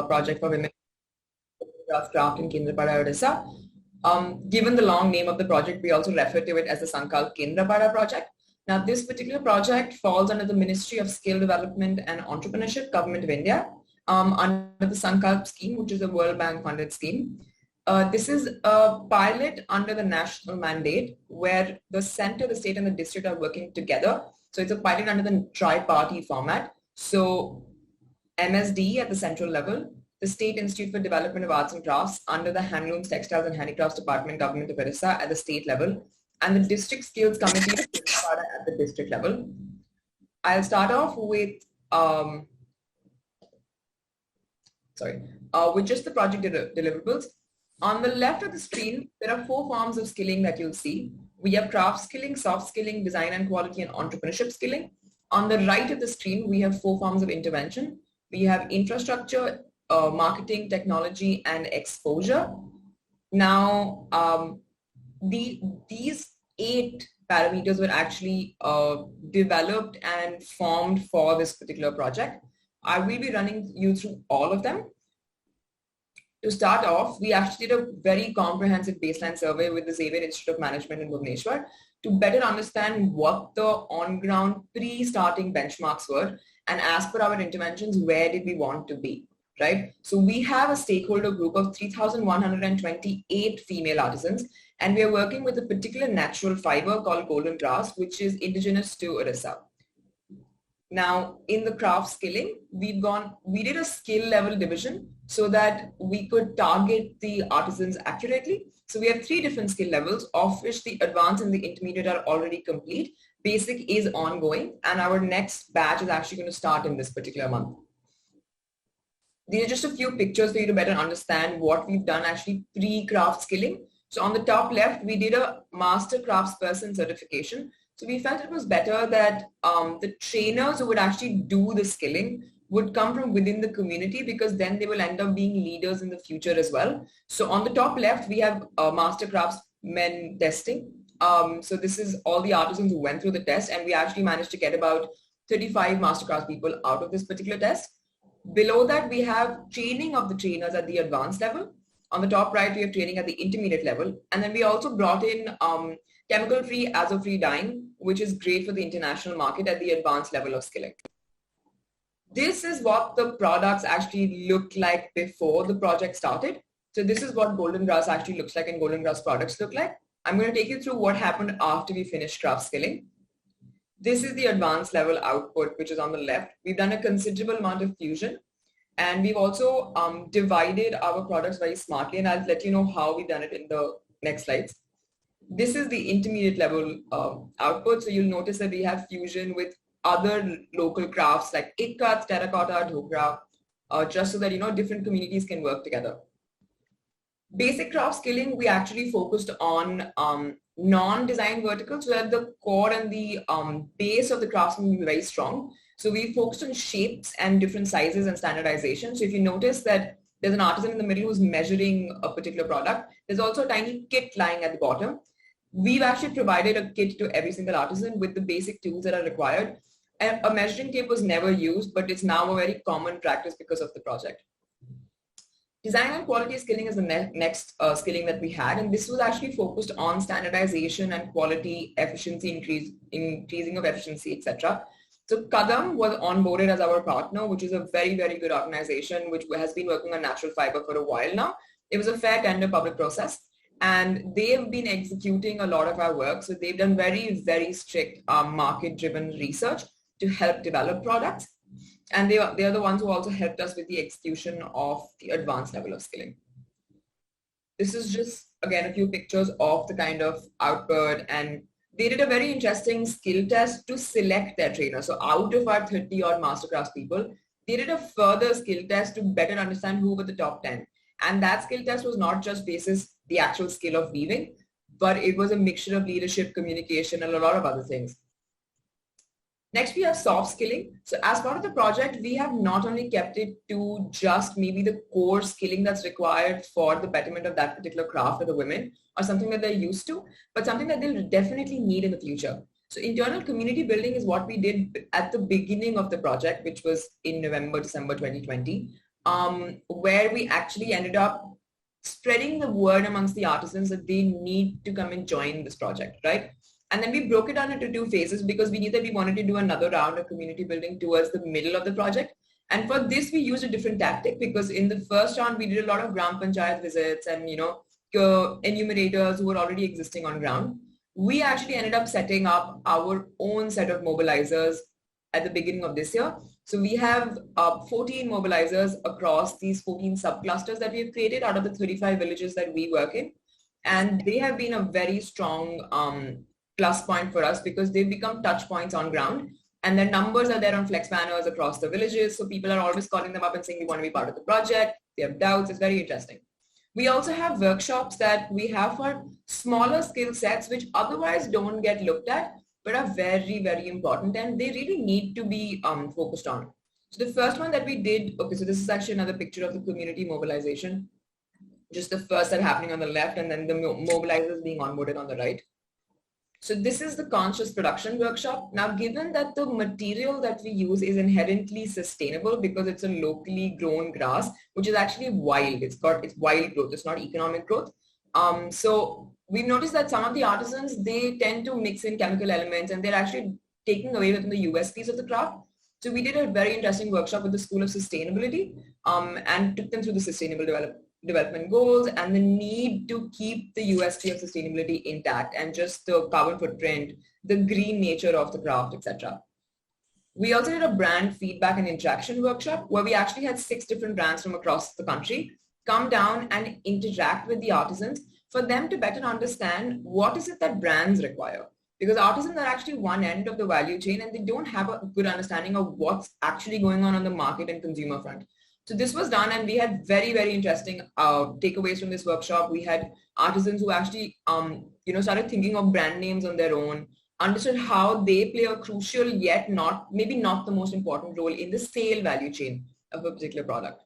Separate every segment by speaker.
Speaker 1: project for women craft in Kendrapada, Odisha. Given the long name of the project, we also refer to it as the Sankalp Kendrapada project. Now, this particular project falls under the Ministry of Skill Development and Entrepreneurship, Government of India, under the Sankalp scheme, which is a World Bank funded scheme. This is a pilot under the national mandate where the center, the state and the district are working together. So it's a pilot under the tri-party format. So MSD at the central level, the State Institute for Development of Arts and Crafts under the Handlooms, Textiles and Handicrafts Department, Government of Odisha at the state level, and the District Skills Committee at the district level. I'll start off with just the project deliverables. On the left of the screen, there are 4 forms of skilling that you'll see. We have craft skilling, soft skilling, design and quality, and entrepreneurship skilling. On the right of the screen, we have 4 forms of intervention. We have infrastructure, marketing, technology, and exposure. Now, these 8 parameters were actually developed and formed for this particular project. I will be running you through all of them. To start off, we actually did a very comprehensive baseline survey with the Xavier Institute of Management in Bhubaneswar to better understand what the on-ground pre-starting benchmarks were, and as per our interventions, where did we want to be, right? So we have a stakeholder group of 3,128 female artisans, and we are working with a particular natural fiber called golden grass, which is indigenous to Odisha. Now, in the craft skilling, we did a skill level division so that we could target the artisans accurately. So we have 3 different skill levels, of which the advanced and the intermediate are already complete. Basic is ongoing, and our next batch is actually going to start in this particular month. These are just a few pictures for you to better understand what we've done actually pre-craft skilling. So on the top left, we did a master craftsperson certification. So we felt it was better that the trainers who would actually do the skilling would come from within the community, because then they will end up being leaders in the future as well. So on the top left, we have master craftsmen testing. So this is all the artisans who went through the test, and we actually managed to get about 35 master crafts people out of this particular test. Below that, we have training of the trainers at the advanced level. On the top right, we have training at the intermediate level. And then we also brought in chemical-free, azo-free dyeing, which is great for the international market at the advanced level of skilling. This is what the products actually looked like before the project started. So this is what golden grass actually looks like and golden grass products look like. I'm going to take you through what happened after we finished craft skilling. This is the advanced level output, which is on the left. We've done a considerable amount of fusion, and we've also divided our products very smartly, and I'll let you know how we've done it in the next slides. This is the intermediate level output. So you'll notice that we have fusion with other local crafts like ikat, terracotta, dhokra, just so that, different communities can work together. Basic craft skilling, we actually focused on non-design verticals, so that the core and the base of the craftsman will be very strong. So we focused on shapes and different sizes and standardization. So if you notice that there's an artisan in the middle who's measuring a particular product, there's also a tiny kit lying at the bottom. We've actually provided a kit to every single artisan with the basic tools that are required. A measuring tape was never used, but it's now a very common practice because of the project. Design and quality skilling is the next skilling that we had, and this was actually focused on standardization and quality, efficiency, increasing of efficiency, etc. So Kadam was onboarded as our partner, which is a very, very good organization, which has been working on natural fiber for a while now. It was a fair tender public process, and they have been executing a lot of our work. So they've done very, very strict market-driven research to help develop products. And they are the ones who also helped us with the execution of the advanced level of skilling. This is just, again, a few pictures of the kind of output, and they did a very interesting skill test to select their trainer. So out of our 30 odd masterclass people, they did a further skill test to better understand who were the top 10. And that skill test was not just basis the actual skill of weaving, but it was a mixture of leadership, communication, and a lot of other things. Next, we have soft skilling. So as part of the project, we have not only kept it to just maybe the core skilling that's required for the betterment of that particular craft for the women, or something that they're used to, but something that they'll definitely need in the future. So internal community building is what we did at the beginning of the project, which was in November, December 2020. where we actually ended up spreading the word amongst the artisans that they need to come and join this project, right? And then we broke it down into two phases because we knew that we wanted to do another round of community building towards the middle of the project. And for this, we used a different tactic because in the first round, we did a lot of gram panchayat visits and, enumerators who were already existing on ground. We actually ended up setting up our own set of mobilizers at the beginning of this year. So we have 14 mobilizers across these 14 subclusters that we've created out of the 35 villages that we work in. And they have been a very strong plus point for us because they've become touch points on ground. And their numbers are there on flex banners across the villages. So people are always calling them up and saying, we want to be part of the project. They have doubts. It's very interesting. We also have workshops that we have for smaller skill sets, which otherwise don't get looked at, but are very, very important. And they really need to be focused on. So the first one that we did, okay, so this is actually another picture of the community mobilization. Just the first set happening on the left and then the mobilizers being onboarded on the right. So this is the conscious production workshop. Now, given that the material that we use is inherently sustainable because it's a locally grown grass, which is actually wild. It's wild growth. It's not economic growth. So we've noticed that some of the artisans, they tend to mix in chemical elements and they're actually taking away within the USPs of the craft. So we did a very interesting workshop with the School of Sustainability and took them through the sustainable development goals and the need to keep the USP of sustainability intact and just the carbon footprint, the green nature of the craft, etc. We also did a brand feedback and interaction workshop where we actually had 6 different brands from across the country come down and interact with the artisans for them to better understand what is it that brands require. Because artisans are actually one end of the value chain and they don't have a good understanding of what's actually going on the market and consumer front. So this was done and we had very, very interesting takeaways from this workshop. We had artisans who actually, started thinking of brand names on their own, understood how they play a crucial yet maybe not the most important role in the sale value chain of a particular product.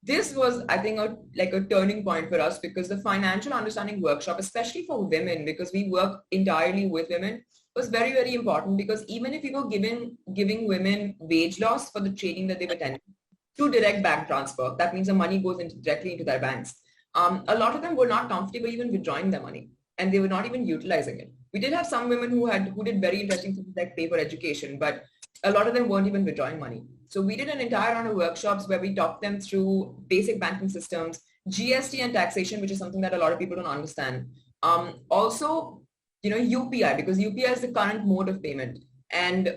Speaker 1: This was, I think, a turning point for us because the financial understanding workshop, especially for women, because we work entirely with women, was very, very important because even if you were giving women wage loss for the training that they've attended, through direct bank transfer. That means the money goes directly into their banks. A lot of them were not comfortable even withdrawing their money and they were not even utilizing it. We did have some women who did very interesting things like pay for education, but a lot of them weren't even withdrawing money. So we did an entire round of workshops where we talked them through basic banking systems, GST and taxation, which is something that a lot of people don't understand. Also, UPI, because UPI is the current mode of payment. And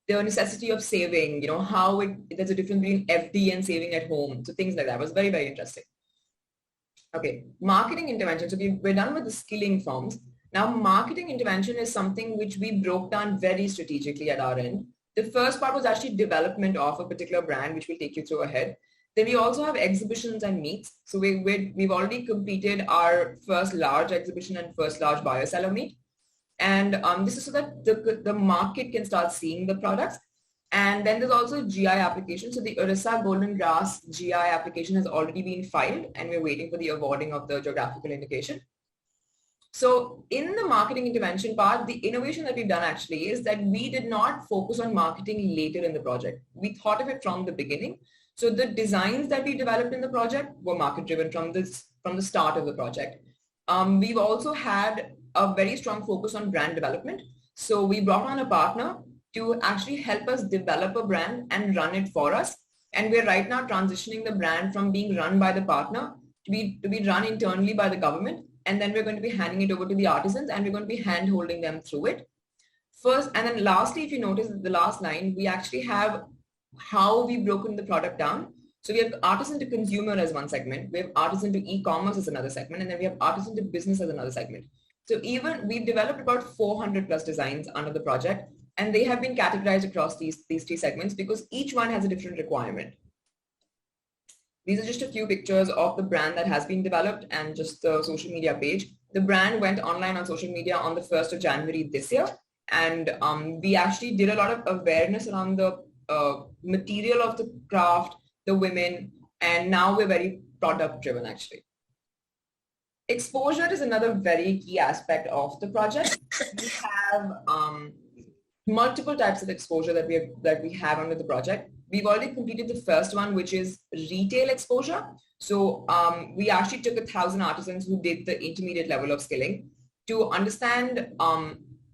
Speaker 1: the necessity of saving, how there's a difference between FD and saving at home. So things like that was very, very interesting. Okay, marketing intervention. So we're done with the skilling forms. Now, marketing intervention is something which we broke down very strategically at our end. The first part was actually development of a particular brand, which we'll take you through ahead. Then we also have exhibitions and meets. So we've already completed our first large exhibition and first large buyer seller meet. And this is so that the market can start seeing the products. And then there's also GI application. So the Orissa Golden Grass GI application has already been filed and we're waiting for the awarding of the geographical indication. So in the marketing intervention part, the innovation that we've done actually is that we did not focus on marketing later in the project. We thought of it from the beginning. So the designs that we developed in the project were market driven from the start of the project. We've also had a very strong focus on brand development. So we brought on a partner to actually help us develop a brand and run it for us. And we're right now transitioning the brand from being run by the partner to be run internally by the government. And then we're going to be handing it over to the artisans and we're going to be hand holding them through it. First, and then lastly, if you notice the last line, we actually have how we've broken the product down. So we have artisan to consumer as one segment. We have artisan to e-commerce as another segment. And then we have artisan to business as another segment. So we've developed about 400 plus designs under the project, and they have been categorized across these 3 segments because each one has a different requirement. These are just a few pictures of the brand that has been developed and just the social media page. The brand went online on social media on the 1st of January this year. And we actually did a lot of awareness around the material of the craft, the women, and now we're very product driven actually. Exposure is another very key aspect of the project. We have multiple types of exposure that we have under the project. we've already completed the first one, which is retail exposure. So we actually took 1,000 artisans who did the intermediate level of skilling to understand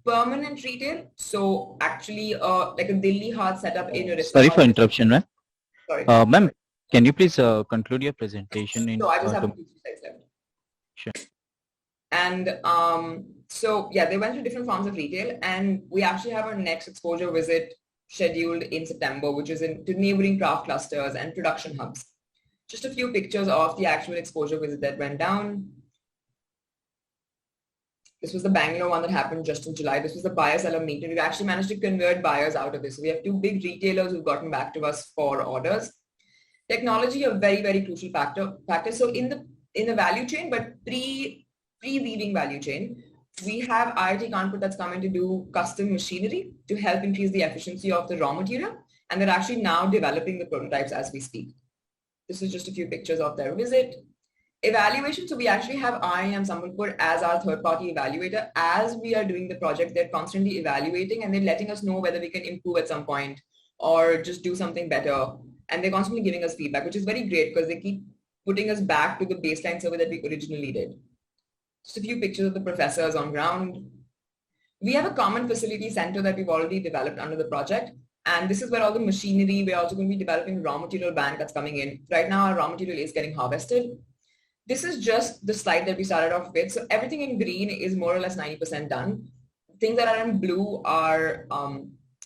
Speaker 1: permanent retail. So actually like a Delhi Haat setup in a
Speaker 2: Sorry for interruption, ma'am.
Speaker 1: Sorry.
Speaker 2: Ma'am, can you please conclude your presentation in?
Speaker 1: So I just have 2 slides left.
Speaker 2: Sure.
Speaker 1: And so yeah, they went through different forms of retail, and we actually have our next exposure visit scheduled in September, which is to neighboring craft clusters and production hubs. Just a few pictures of the actual exposure visit that went down. This was the Bangalore one that happened just in July. This was the buyer-seller meeting. We've actually managed to convert buyers out of this. So we have 2 big retailers who've gotten back to us for orders. Technology, a very, very crucial factor. So in the value chain, but pre-weaving value chain, we have IIT Kanpur that's coming to do custom machinery to help increase the efficiency of the raw material. And they're actually now developing the prototypes as we speak. This is just a few pictures of their visit. Evaluation. So we actually have IIM Sambalpur as our third-party evaluator. As we are doing the project, they're constantly evaluating and they're letting us know whether we can improve at some point or just do something better. And they're constantly giving us feedback, which is very great because they keep putting us back to the baseline survey that we originally did. Just a few pictures of the professors on ground. We have a common facility center that we've already developed under the project. And this is where all the machinery, we're also going to be developing raw material bank that's coming in. Right now, our raw material is getting harvested. This is just the slide that we started off with. So everything in green is more or less 90% done. Things that are in blue are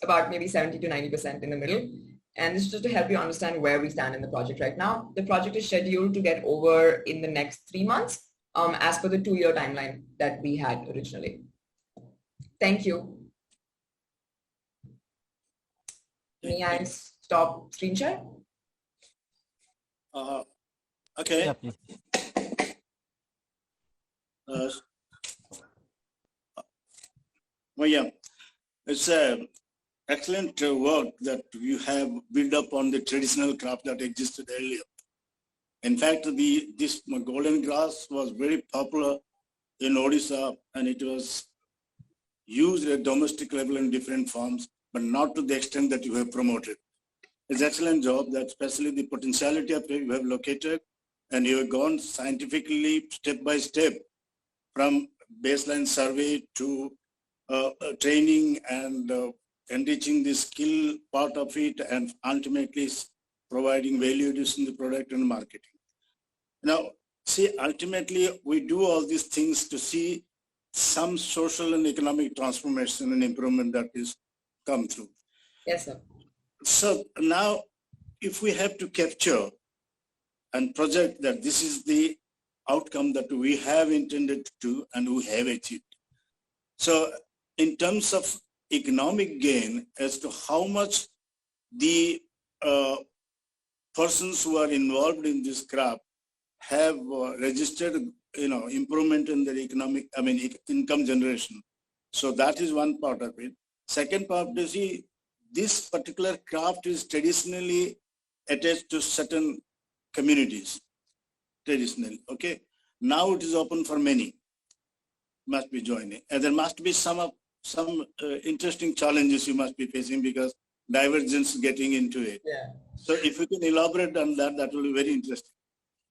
Speaker 1: about maybe 70 to 90% in the middle. And this is just to help you understand where we stand in the project right now. The project is scheduled to get over in the next 3 months as per the 2-year timeline that we had originally. Thank you. May I stop screen share?
Speaker 3: Okay.
Speaker 2: Yeah, please.
Speaker 3: Well, yeah, it's excellent work that you have built up on the traditional craft that existed earlier. In fact, this golden grass was very popular in Odisha, and it was used at domestic level in different forms, but not to the extent that you have promoted. It's an excellent job that especially the potentiality of it you have located, and you have gone scientifically step by step from baseline survey to training and enriching the skill part of it, and ultimately providing value addition to the product and marketing. Now, see, ultimately we do all these things to see some social and economic transformation and improvement that is come through.
Speaker 1: Yes, sir.
Speaker 3: So now, if we have to capture and project that this is the outcome that we have intended to do and we have achieved. So in terms of economic gain as to how much the persons who are involved in this craft have registered, improvement in their income generation. So that is one part of it. Second part is this particular craft is traditionally attached to certain communities, traditionally, okay? Now it is open for many, must be joining. And there must be some interesting challenges you must be facing because divergence getting into it.
Speaker 1: Yeah.
Speaker 3: So if you can elaborate on that, that will be very interesting.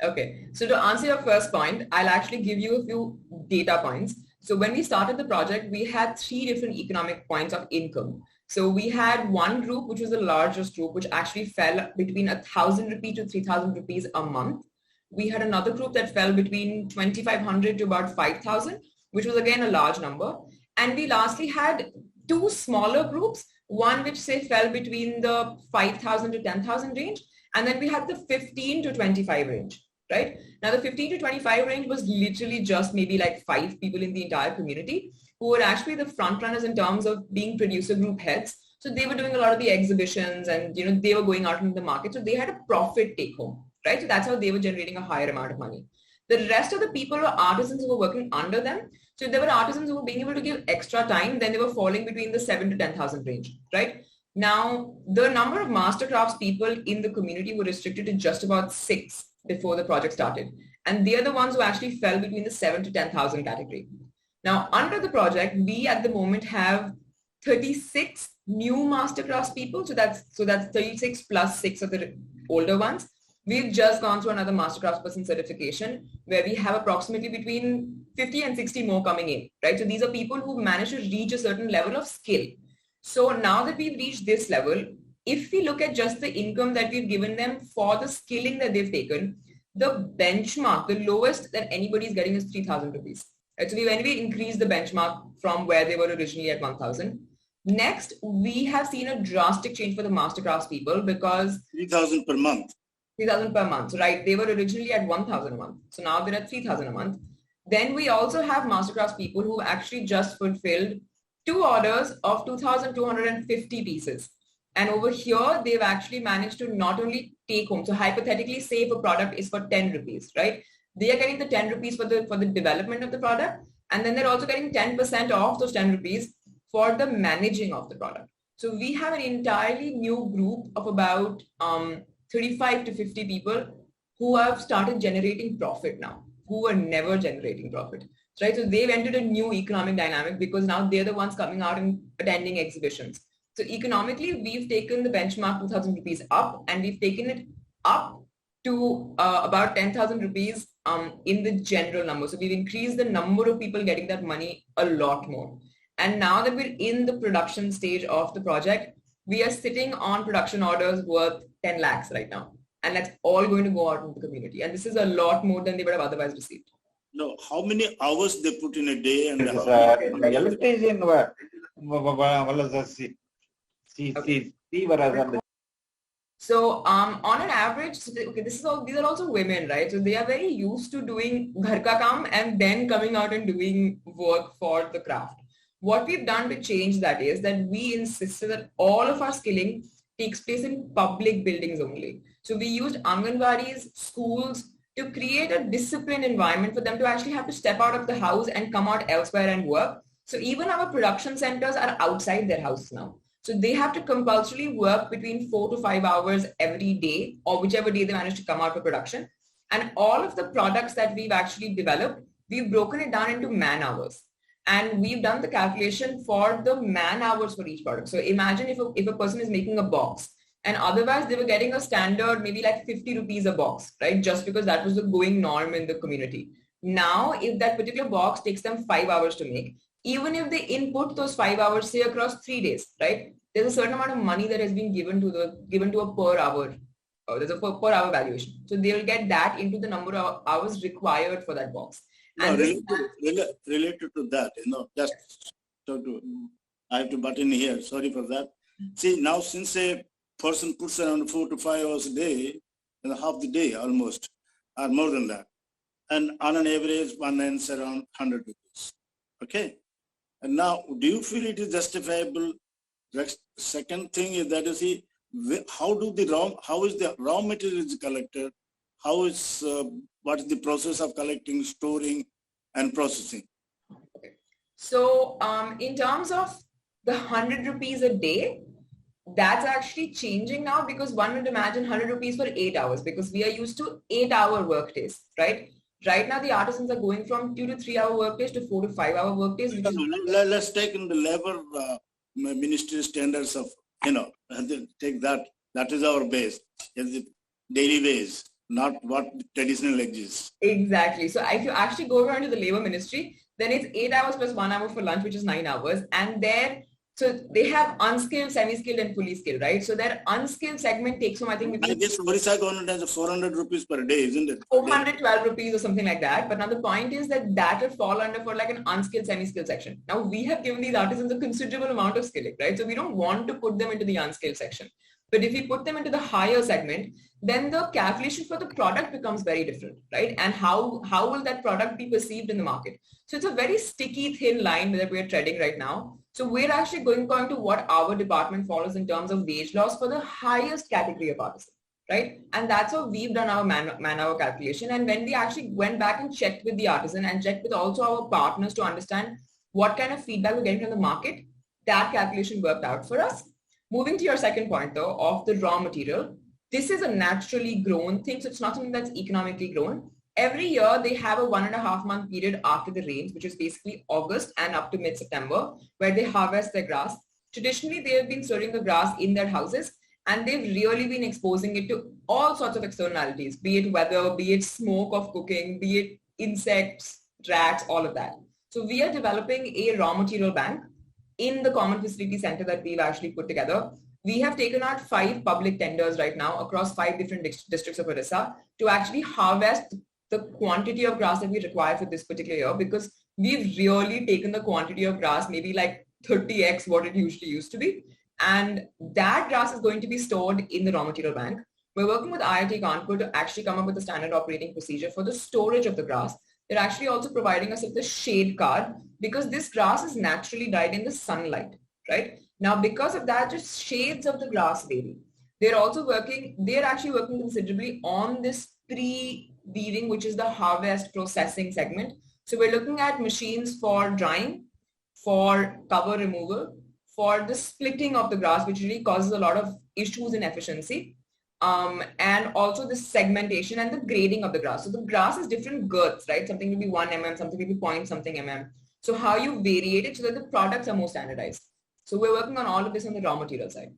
Speaker 1: Okay, so to answer your first point, I'll actually give you a few data points. So when we started the project, we had 3 different economic points of income. So we had one group, which was the largest group, which actually fell between 1,000 rupees to 3,000 rupees a month. We had another group that fell between 2,500 to about 5,000, which was again a large number. And we lastly had 2 smaller groups, one which say fell between the 5,000 to 10,000 range. And then we had the 15 to 25 range. Right? Now the 15 to 25 range was literally just maybe like 5 people in the entire community who were actually the front runners in terms of being producer group heads. So they were doing a lot of the exhibitions and they were going out into the market. So they had a profit take home, right? So that's how they were generating a higher amount of money. The rest of the people were artisans who were working under them. So if there were artisans who were being able to give extra time, then they were falling between the 7 to 10,000 range, right? Now, the number of mastercrafts people in the community were restricted to just about 6 before the project started. And they are the ones who actually fell between the 7 to 10,000 category. Now, under the project, we at the moment have 36 new masterclass people. So that's 36 plus 6 of the older ones. We've just gone through another masterclass person certification where we have approximately between 50 and 60 more coming in, right? So these are people who managed to reach a certain level of skill. So now that we've reached this level, if we look at just the income that we've given them for the skilling that they've taken, the benchmark, the lowest that anybody is getting is 3,000 rupees. Right? So when we increase the benchmark from where they were originally at 1,000. Next, we have seen a drastic change for the masterclass people because
Speaker 3: 3,000 per month.
Speaker 1: 3,000 per month, right? They were originally at 1,000 a month. So now they're at 3,000 a month. Then we also have masterclass people who actually just fulfilled 2 orders of 2,250 pieces. And over here, they've actually managed to not only take home. So hypothetically, say if a product is for 10 rupees, right? They are getting the 10 rupees for the development of the product. And then they're also getting 10% off those 10 rupees for the managing of the product. So we have an entirely new group of about 35 to 50 people who have started generating profit now, who were never generating profit, right? So they've entered a new economic dynamic because now they're the ones coming out and attending exhibitions. So economically, we've taken the benchmark 2,000 rupees up and we've taken it up to about 10,000 rupees in the general number. So we've increased the number of people getting that money a lot more. And now that we're in the production stage of the project, we are sitting on production orders worth 10 lakhs right now. And that's all going to go out into the community. And this is a lot more than they would have otherwise received.
Speaker 3: No, how many hours they put in a day? And
Speaker 4: electrician
Speaker 1: So on an average, okay, these are also women, right? So they are very used to doing ghar ka kaam and then coming out and doing work for the craft. What we've done to change that is that we insisted that all of our skilling takes place in public buildings only. So we used Anganwadis, schools to create a disciplined environment for them to actually have to step out of the house and come out elsewhere and work. So even our production centers are outside their house now. So they have to compulsorily work between 4 to 5 hours every day or whichever day they manage to come out for production. And all of the products that we've actually developed, we've broken it down into man hours. And we've done the calculation for the man hours for each product. So imagine if a person is making a box and otherwise they were getting a standard, maybe like 50 rupees a box, right? Just because that was the going norm in the community. Now, if that particular box takes them 5 hours to make, even if they input those 5 hours, say across 3 days, right? There's a certain amount of money that has been given to a per hour. There's a per hour valuation. So they'll get that into the number of hours required for that box.
Speaker 3: No, related to that, just I have to butt in here. Sorry for that. See, now since a person puts around 4 to 5 hours a day, and half the day almost, or more than that, and on an average, one earns around 100 rupees. Okay. And now, do you feel it is justifiable? Second thing is that you see, how is the raw materials collected? What is the process of collecting, storing, and processing?
Speaker 1: Okay. So in terms of the 100 rupees a day, that's actually changing now because one would imagine 100 rupees for 8 hours because we are used to 8-hour work days, right? Right now, the artisans are going from 2 to 3 hour work days to 4 to 5 hour work days.
Speaker 3: Let's take in the labor ministry standards of, take that. That is our base. It's the daily wage, not what traditional exists.
Speaker 1: Exactly. So if you actually go around to the labor ministry, then it's 8 hours plus 1 hour for lunch, which is 9 hours. And so they have unskilled, semi-skilled, and fully skilled, right? So their unskilled segment takes home, I think,
Speaker 3: I guess Orissa government has 400 rupees per day, isn't it?
Speaker 1: 412 rupees or something like that. But now the point is that will fall under for like an unskilled, semi-skilled section. Now we have given these artisans a considerable amount of skilling, right? So we don't want to put them into the unskilled section. But if we put them into the higher segment, then the calculation for the product becomes very different, right? And how will that product be perceived in the market? So it's a very sticky, thin line that we're treading right now. So we're actually going to what our department follows in terms of wage laws for the highest category of artisan, right? And that's how we've done our man-hour calculation. And when we actually went back and checked with the artisan and checked with also our partners to understand what kind of feedback we're getting from the market, that calculation worked out for us. Moving to your second point though, of the raw material, this is a naturally grown thing. So it's not something that's economically grown. Every year they have a 1.5 month period after the rains, which is basically August and up to mid-September, where they harvest their grass. traditionally they have been storing the grass in their houses, and they've really been exposing it to all sorts of externalities, be it weather, be it smoke of cooking, be it insects, rats, all of that. So we are developing a raw material bank in the common facility center that we've actually put together. We have taken out 5 public tenders right now across 5 different districts of Orissa to actually harvest the quantity of grass that we require for this particular year, because we've really taken the quantity of grass, maybe like 30x what it usually used to be. And that grass is going to be stored in the raw material bank. We're working with IIT Kanpur to actually come up with a standard operating procedure for the storage of the grass. They're actually also providing us with the shade card, because this grass is naturally dyed in the sunlight, right? Now, because of that, just shades of the grass vary. They're actually working considerably on this pre-weeding, which is the harvest processing segment. So we're looking at machines for drying, for cover removal, for the splitting of the grass, which really causes a lot of issues in efficiency, and also the segmentation and the grading of the grass. So the grass is different girths, right? Something will be 1 mm, something will be point something mm. So how you variate it so that the products are more standardized. So we're working on all of this on the raw material side.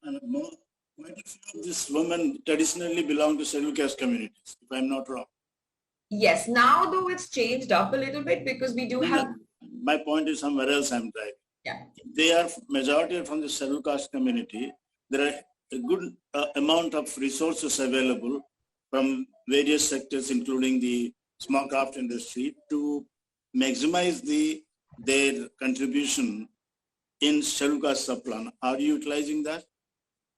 Speaker 3: And quite a few of these women traditionally belong to scheduled caste communities, if I'm not wrong.
Speaker 1: Yes, now though it's changed up a little bit, because we do have...
Speaker 3: My point is somewhere else I'm driving.
Speaker 1: Yeah.
Speaker 3: They are majority from the scheduled caste community. There are a good amount of resources available from various sectors, including the small craft industry, to maximize their contribution in scheduled caste subplan. Are you utilizing that?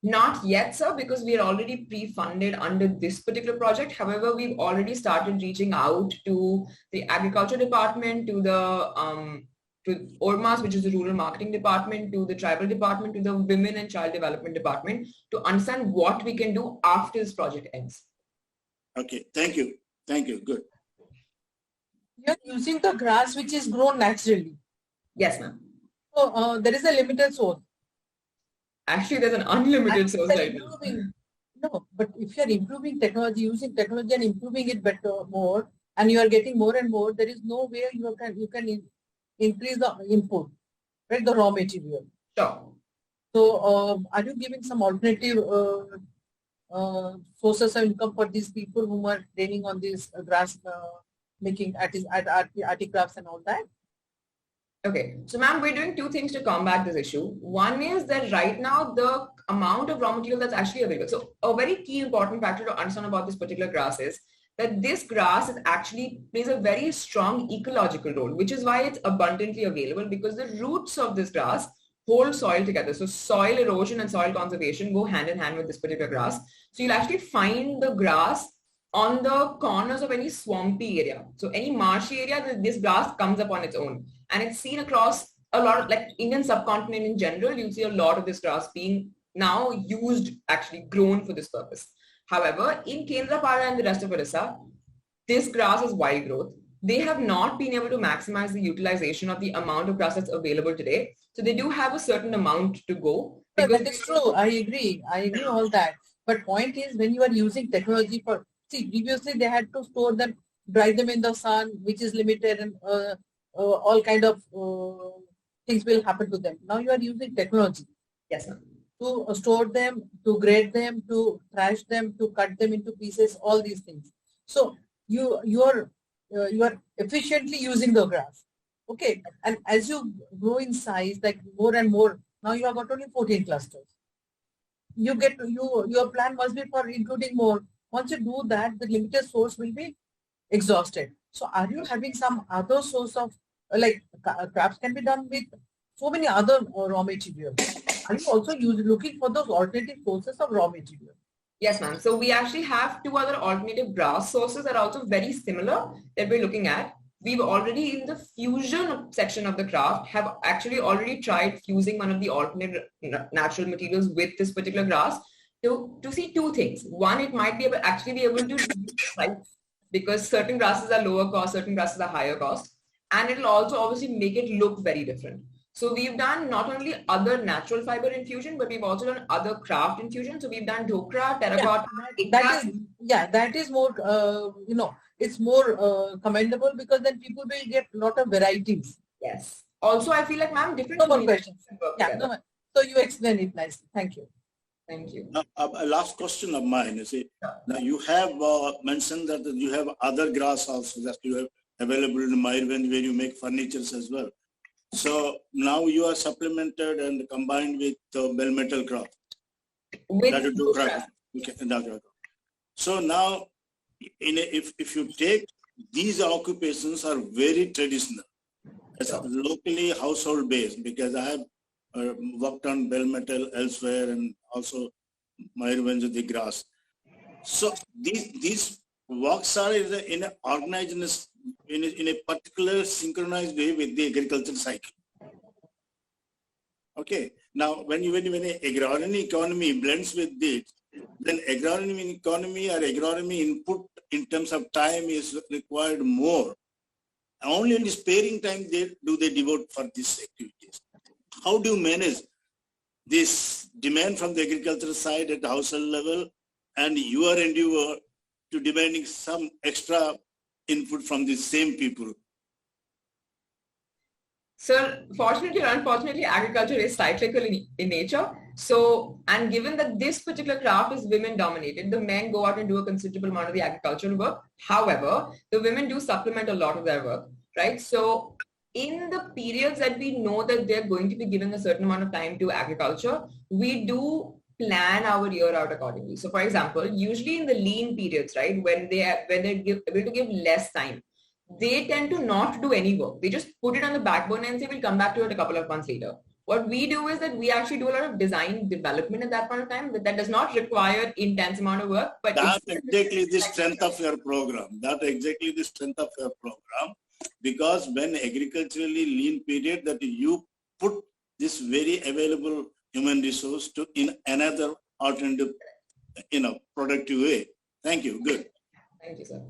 Speaker 1: Not yet, sir, because we are already pre-funded under this particular project. However, we've already started reaching out to the agriculture department, to the to ORMAS, which is the rural marketing department, to the tribal department, to the women and child development department, to understand what we can do after this project ends.
Speaker 3: Okay, thank you. Thank you. Good.
Speaker 5: You're using the grass which is grown naturally.
Speaker 1: Yes, ma'am.
Speaker 5: So there is a limited source.
Speaker 1: Actually, there's an unlimited source right now.
Speaker 5: No, but if you're improving technology, using technology and improving it better, more, and you are getting more and more, there is no way you can increase the input, right? The raw material.
Speaker 1: Sure.
Speaker 5: So are you giving some alternative sources of income for these people who are training on this grass making articrafts and all that?
Speaker 1: Okay, so ma'am, we're doing 2 things to combat this issue. One is that right now the amount of raw material that's actually available. So a very key important factor to understand about this particular grass is that this grass is actually plays a very strong ecological role, which is why it's abundantly available, because the roots of this grass hold soil together. So soil erosion and soil conservation go hand in hand with this particular grass. So you'll actually find the grass on the corners of any swampy area. So any marshy area, this grass comes up on its own. And it's seen across a lot of, like, Indian subcontinent in general, you see a lot of this grass being now used, actually grown for this purpose. However, in Kendrapara and the rest of Orissa, this grass is wild growth. They have not been able to maximize the utilization of the amount of grass that's available today. So they do have a certain amount to go.
Speaker 5: No, that is true. I agree all that. But point is, when you are using technology for, see, previously they had to store them, dry them in the sun, which is limited, and all kind of things will happen to them. Now you are using technology.
Speaker 1: Yes, ma'am.
Speaker 5: To store them, to grade them, to trash them, to cut them into pieces, all these things. So you are efficiently using the grass. Okay, and as you grow in size, like more and more, now you have got only 14 clusters. Your plan must be for including more. Once you do that, the limited source will be exhausted. So are you having some other source of, like, crafts can be done with so many other raw materials? Are you also looking for those alternative sources of raw material?
Speaker 1: Yes, ma'am. So we actually have 2 other alternative grass sources that are also very similar that we're looking at. We've already, in the fusion section of the craft, have actually already tried fusing one of the alternate natural materials with this particular grass to see 2 things. One, it might be able to reduce the price, because certain grasses are lower cost, certain grasses are higher cost, and it'll also obviously make it look very different. So we've done not only other natural fiber infusion, but we've also done other craft infusion. So we've done dhokra, terracotta.
Speaker 5: That is more, it's more commendable, because then people will get a lot of varieties.
Speaker 1: Yes. also I feel like, ma'am, different
Speaker 5: No more
Speaker 1: communities
Speaker 5: questions.
Speaker 1: can work
Speaker 5: Yeah,
Speaker 1: together.
Speaker 5: no, so you explained it nicely. Thank you.
Speaker 1: Thank you.
Speaker 3: Now, a last question of mine. You see, now you have mentioned that you have other grass also that you have available in Mayurvand where you make furnitures as well. So now you are supplemented and combined with bell metal crop.
Speaker 1: With
Speaker 3: That is do crop. Okay. So now, if you take these occupations are very traditional. It's locally household based because I have worked on bell metal elsewhere and also Mayurvand the grass. So these works are in a organized in a particular synchronized way with the agricultural cycle. Okay. Now when an agronomy economy blends with this, then agronomy economy or agronomy input in terms of time is required more. Only in the sparing time they devote for these activities. How do you manage this demand from the agricultural side at the household level and your endeavor to demanding some extra input from the same people?
Speaker 1: Sir, fortunately or unfortunately, agriculture is cyclical in nature. So, and given that this particular craft is women dominated, the men go out and do a considerable amount of the agricultural work. However, the women do supplement a lot of their work, right? So in the periods that we know that they're going to be given a certain amount of time to agriculture, we do plan our year out accordingly. So for example, usually in the lean periods, right, when they're able to give less time, they tend to not do any work. They just put it on the backbone and say, we'll come back to it a couple of months later. What we do is that we actually do a lot of design development at that point of time, but that does not require intense amount of work. But
Speaker 3: that's exactly the strength of your program. Because when agriculturally lean period that you put this very available human resource to in another alternative, productive way. Thank you. Good.
Speaker 1: Thank you, sir.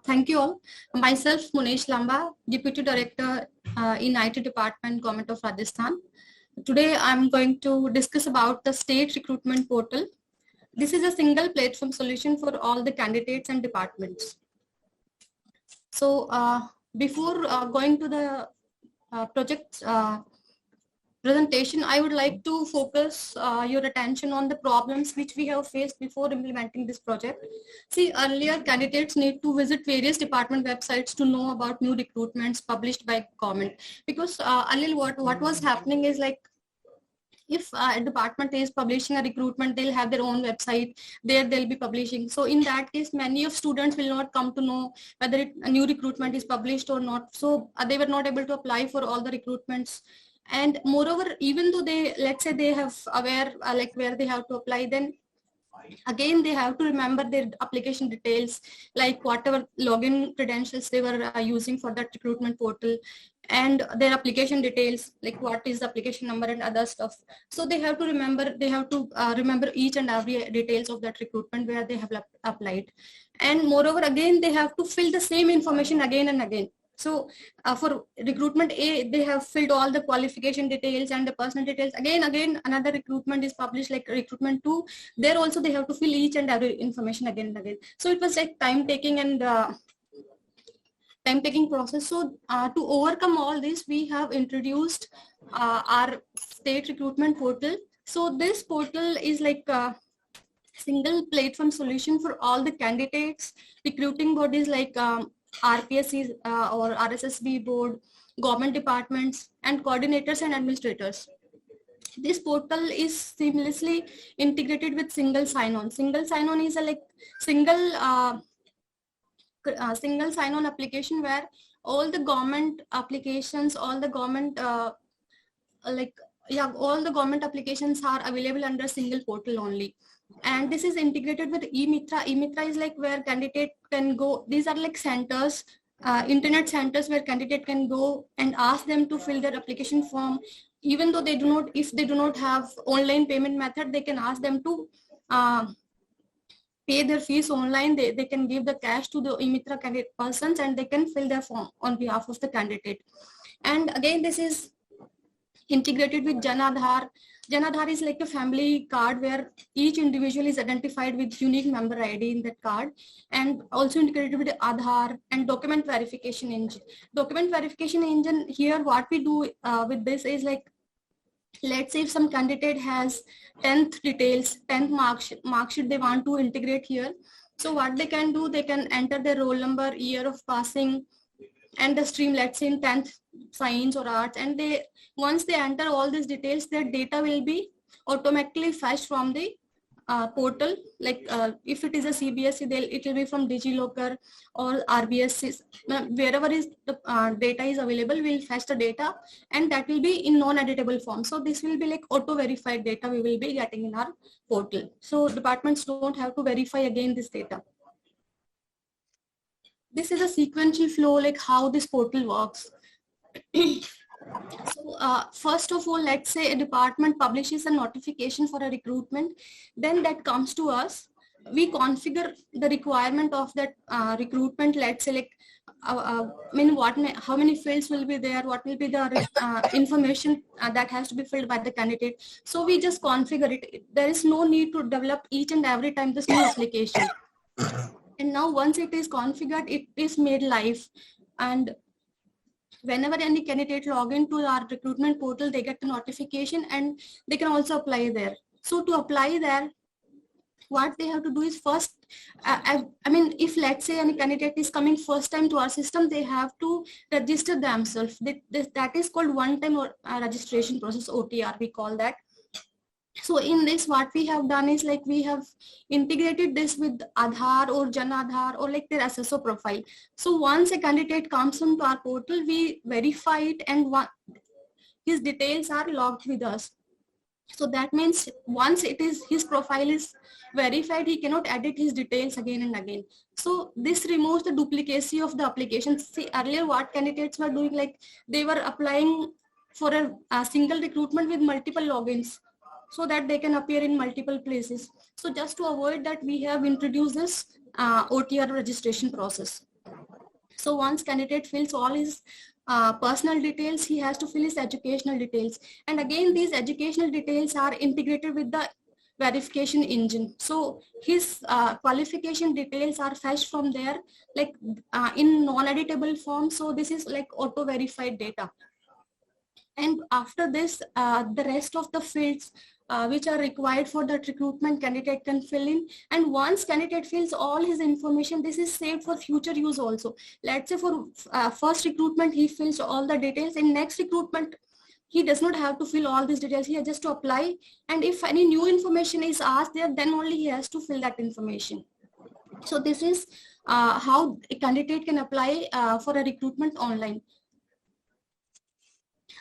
Speaker 6: Thank you all. Myself, Munesh Lamba, Deputy Director in IT Department, Government of Rajasthan. Today, I'm going to discuss about the State Recruitment Portal. This is a single platform solution for all the candidates and departments. So before going to the project presentation, I would like to focus your attention on the problems which we have faced before implementing this project. See, earlier candidates need to visit various department websites to know about new recruitments published by government. Because earlier what was happening is like, if a department is publishing a recruitment, they'll have their own website, there they'll be publishing. So in that case, many of students will not come to know whether a new recruitment is published or not. So they were not able to apply for all the recruitments. And moreover, even though they, let's say they have aware like where they have to apply, then again they have to remember their application details, like whatever login credentials they were using for that recruitment portal, and their application details, like what is the application number and other stuff. So they have to remember, remember each and every details of that recruitment where they have applied. And moreover, again they have to fill the same information again and again. So for recruitment A, they have filled all the qualification details and the personal details. Again, another recruitment is published, like recruitment 2. There also they have to fill each and every information again and again. So it was like time-taking and time-taking process. So to overcome all this, we have introduced our state recruitment portal. So this portal is like a single platform solution for all the candidates, recruiting bodies like RPSCs or RSSB board, government departments, and coordinators and administrators. This portal is seamlessly integrated with single sign-on. Single sign-on is a like single sign-on application where all the government applications, all the government like yeah, all the government applications are available under single portal only. And this is integrated with e-Mitra. E-Mitra is like where candidate can go. These are like centers, internet centers where candidate can go and ask them to fill their application form. Even though they do not, if they do not have online payment method, they can ask them to pay their fees online. They can give the cash to the e-Mitra candidate persons and they can fill their form on behalf of the candidate. And again, this is integrated with Jan Aadhaar. Jan Aadhaar is like a family card where each individual is identified with unique member ID in that card, and also integrated with Aadhaar and document verification engine. Document verification engine here, what we do with this is like, let's say if some candidate has 10th details, 10th mark sheet they want to integrate here. So what they can do, they can enter their roll number, year of passing, and the stream, let's say in 10th science or arts, and they, once they enter all these details, their data will be automatically fetched from the portal. Like if it is a CBSE, it will be from DigiLocker or RBS, wherever is the data is available, we'll fetch the data, and that will be in non-editable form. So this will be like auto-verified data we will be getting in our portal. So departments don't have to verify again this data. This is a sequential flow, like how this portal works. So first of all, let's say a department publishes a notification for a recruitment, then that comes to us. We configure the requirement of that recruitment. Let's say like, how many fields will be there, what will be the information that has to be filled by the candidate. So we just configure it. There is no need to develop each and every time this new application. And now once it is configured, it is made live. And whenever any candidate log into our recruitment portal, they get the notification and they can also apply there. So to apply there, what they have to do is first, if let's say any candidate is coming first time to our system, they have to register themselves. That is called one-time registration process, OTR, we call that. So in this, what we have done is like we have integrated this with Aadhaar or Jan Aadhaar or like their SSO profile. So once a candidate comes into our portal, we verify it and his details are logged with us. So that means once his profile is verified, he cannot edit his details again and again. So this removes the duplicacy of the application. See, earlier what candidates were doing, like they were applying for a single recruitment with multiple logins, so that they can appear in multiple places. So just to avoid that, we have introduced this OTR registration process. So once candidate fills all his personal details, he has to fill his educational details. And again, these educational details are integrated with the verification engine. So his qualification details are fetched from there, like in non-editable form. So this is like auto-verified data. And after this, the rest of the fields which are required for that recruitment, candidate can fill in. And once candidate fills all his information, this is saved for future use also. Let's say for first recruitment, he fills all the details. In next recruitment, he does not have to fill all these details. He has just to apply. And if any new information is asked there, then only he has to fill that information. So this is how a candidate can apply for a recruitment online.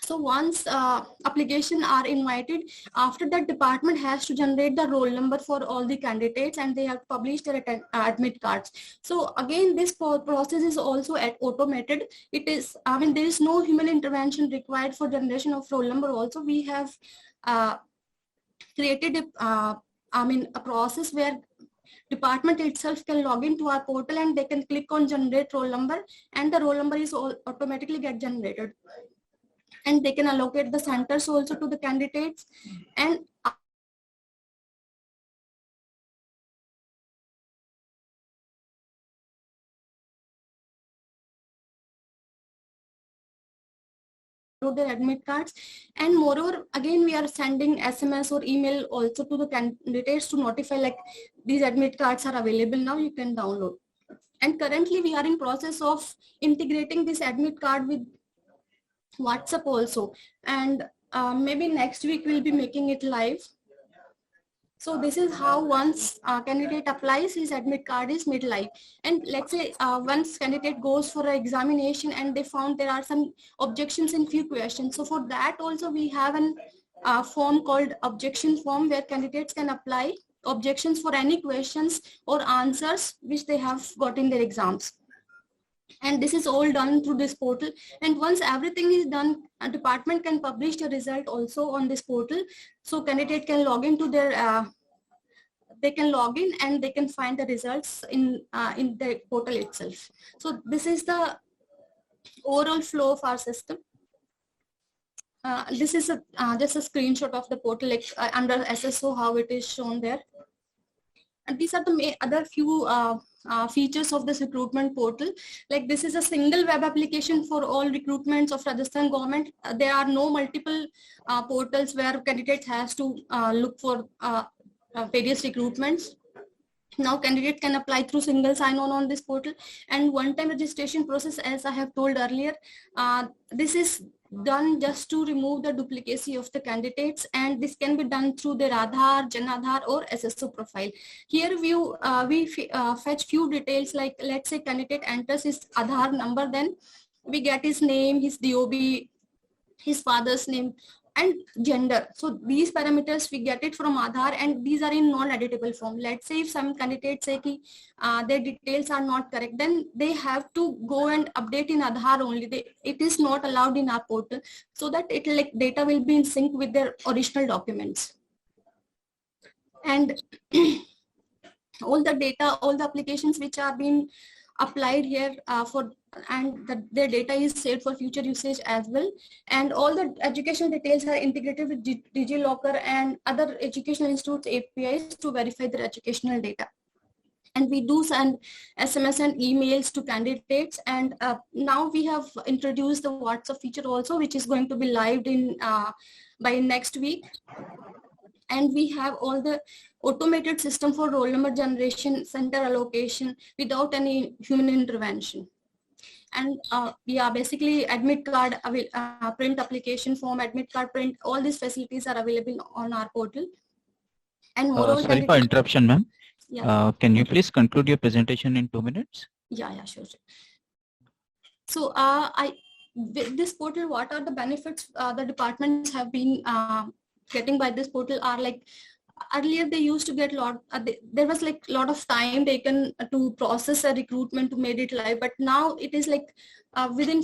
Speaker 6: So once application are invited, after that department has to generate the roll number for all the candidates and they have to publish their admit cards. So again, this process is also automated. It is, there is no human intervention required for generation of roll number. Also, we have created a process where department itself can log into our portal and they can click on generate roll number, and the roll number is automatically get generated. And they can allocate the centers also to the candidates. And their admit cards. And moreover, again, we are sending SMS or email also to the candidates to notify like these admit cards are available now, you can download. And currently we are in process of integrating this admit card with WhatsApp also, and maybe next week we'll be making it live. So this is how once a candidate applies, his admit card is made live. And let's say once candidate goes for an examination and they found there are some objections in few questions. So for that also we have an a form called objection form where candidates can apply objections for any questions or answers which they have got in their exams. And this is all done through this portal. And once everything is done, a department can publish the result also on this portal. So candidate can log into their, they can log in and they can find the results in the portal itself. So this is the overall flow of our system. This is just a screenshot of the portal, like under SSO, how it is shown there. And these are the other few features of this recruitment portal. Like this is a single web application for all recruitments of Rajasthan government. There are no multiple portals where candidate has to look for various recruitments. Now candidate can apply through single sign-on on this portal, and one-time registration process, as I have told earlier. This is done just to remove the duplicacy of the candidates, and this can be done through their Aadhaar, Jan Aadhaar or SSO profile. Here we fetch few details, like let's say candidate enters his Aadhaar number, then we get his name, his DOB, his father's name and gender. So these parameters we get it from Aadhaar, and these are in non-editable form. Let's say if some candidates say ki, their details are not correct, then they have to go and update in Aadhaar only. It is not allowed in our portal, so that it like data will be in sync with their original documents. And all the data, all the applications which are being applied here their data is saved for future usage as well. And all the educational details are integrated with DigiLocker and other educational institutes APIs to verify their educational data. And we do send SMS and emails to candidates. And now we have introduced the WhatsApp feature also, which is going to be live in by next week. And we have all the automated system for roll number generation, center allocation without any human intervention. And yeah, basically admit card, print application form, admit card print, all these facilities are available on our portal. And moreover,
Speaker 2: sorry for interruption, ma'am.
Speaker 6: Yeah.
Speaker 2: Can you please conclude your presentation in 2 minutes?
Speaker 6: Yeah, sure. So with this portal, what are the benefits the departments have been getting by this portal are like, earlier they used to get there was like a lot of time taken to process a recruitment to make it live, but now it is like within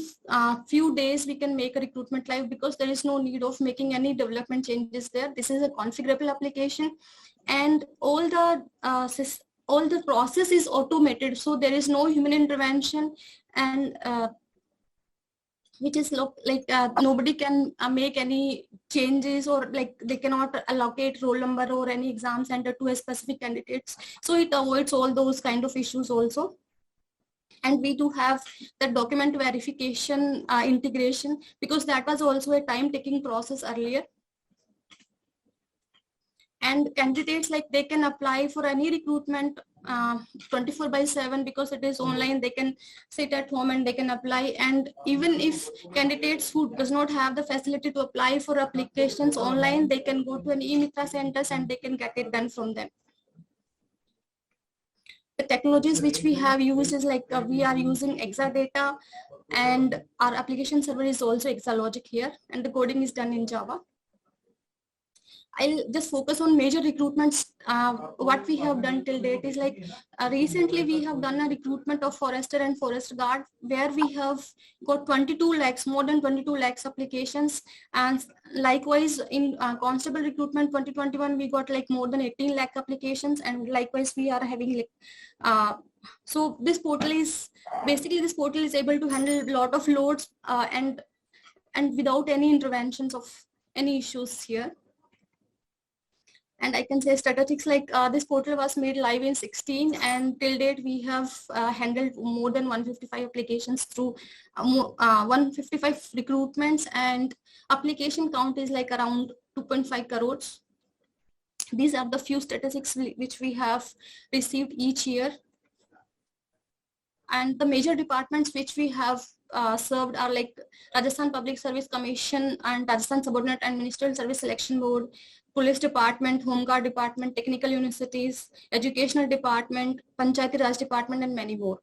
Speaker 6: few days we can make a recruitment live, because there is no need of making any development changes there. This is a configurable application, and all the process is automated, so there is no human intervention, and which is like nobody can make any changes, or like they cannot allocate roll number or any exam center to a specific candidates. So it avoids all those kind of issues also. And we do have the document verification integration, because that was also a time-taking process earlier. And candidates, like they can apply for any recruitment 24/7, because it is online. They can sit at home and they can apply. And even if candidates who does not have the facility to apply for applications online, they can go to an e-Mitra centers and they can get it done from them. The technologies which we have used is like we are using Exadata, and our application server is also Exalogic here, and the coding is done in Java. I'll just focus on major recruitments. What we have done till date is like recently we have done a recruitment of forester and forest guard, where we have got 22 lakhs, more than 22 lakhs applications. And likewise in constable recruitment 2021, we got like more than 18 lakh applications. And likewise we are having like, so this portal is able to handle a lot of loads and without any interventions of any issues here. And I can say statistics, like this portal was made live in 16, and till date we have handled more than 155 applications through 155 recruitments, and application count is like around 2.5 crores. These are the few statistics which we have received each year. And the major departments which we have served are like Rajasthan Public Service Commission and Rajasthan Subordinate and Ministerial Service Selection Board, Police Department, Home Guard Department, Technical Universities, Educational Department, Panchayati Raj Department, and many more.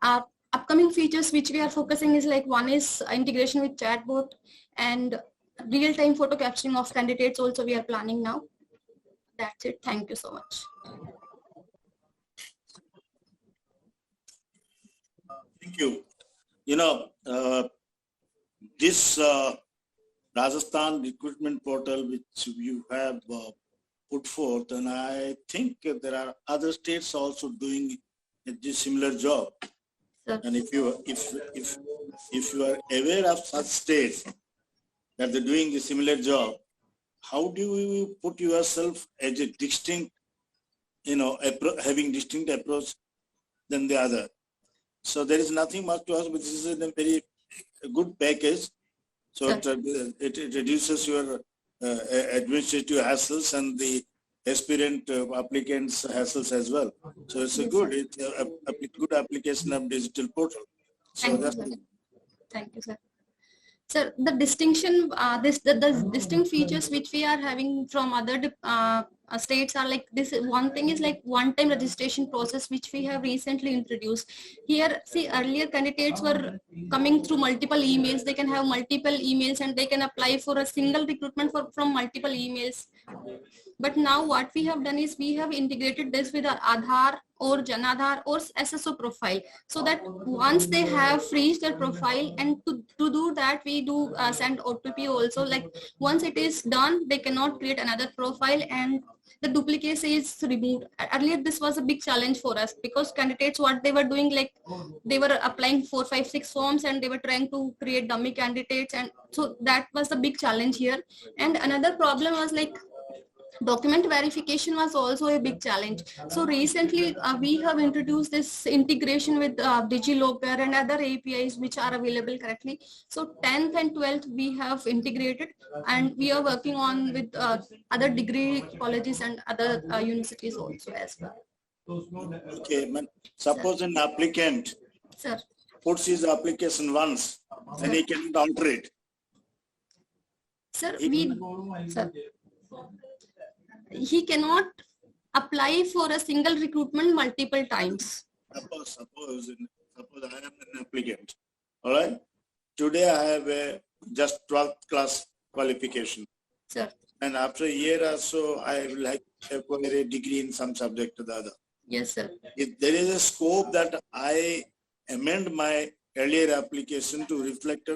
Speaker 6: Upcoming features which we are focusing is like, one is integration with chatbot, and real-time photo capturing of candidates also we are planning now. That's it. Thank you so much.
Speaker 3: Thank you. You know, this Rajasthan recruitment portal which you have put forth, and I think there are other states also doing a similar job.
Speaker 6: Sir.
Speaker 3: And if you are aware of such states that they're doing a similar job, how do you put yourself as a distinct, having distinct approach than the other? So there is nothing much to us, but this is a very good package. So it reduces your administrative hassles and the aspirant applicants hassles as well. So it's a good application of digital portal. So
Speaker 6: Thank you, sir. Sir, the distinction, the distinct features which we are having from other states are like this. One thing is like one-time registration process, which we have recently introduced. Here, see, earlier candidates were coming through multiple emails. They can have multiple emails and they can apply for a single recruitment from multiple emails. But now what we have done is we have integrated this with our Aadhaar or Janadhar or SSO profile, so that once they have freezed their profile, and to do that we do send OTP also. Like once it is done, they cannot create another profile and the duplicacy is removed. Earlier this was a big challenge for us, because candidates, what they were doing, like they were applying 4, 5, 6 forms and they were trying to create dummy candidates, and so that was the big challenge here. And another problem was like document verification was also a big challenge. So recently we have introduced this integration with DigiLocker and other APIs which are available correctly. So 10th and 12th we have integrated, and we are working on with other degree colleges and other universities also as well.
Speaker 3: Okay, man. Suppose an applicant puts his application once and he cannot alter it.
Speaker 6: Sir, he cannot apply for a single recruitment multiple times.
Speaker 3: Suppose I am an applicant. All right. Today I have a just 12th class qualification.
Speaker 6: Sir.
Speaker 3: And after a year or so, I will like acquire a degree in some subject or the other.
Speaker 6: Yes, sir.
Speaker 3: If there is a scope that I amend my earlier application to reflect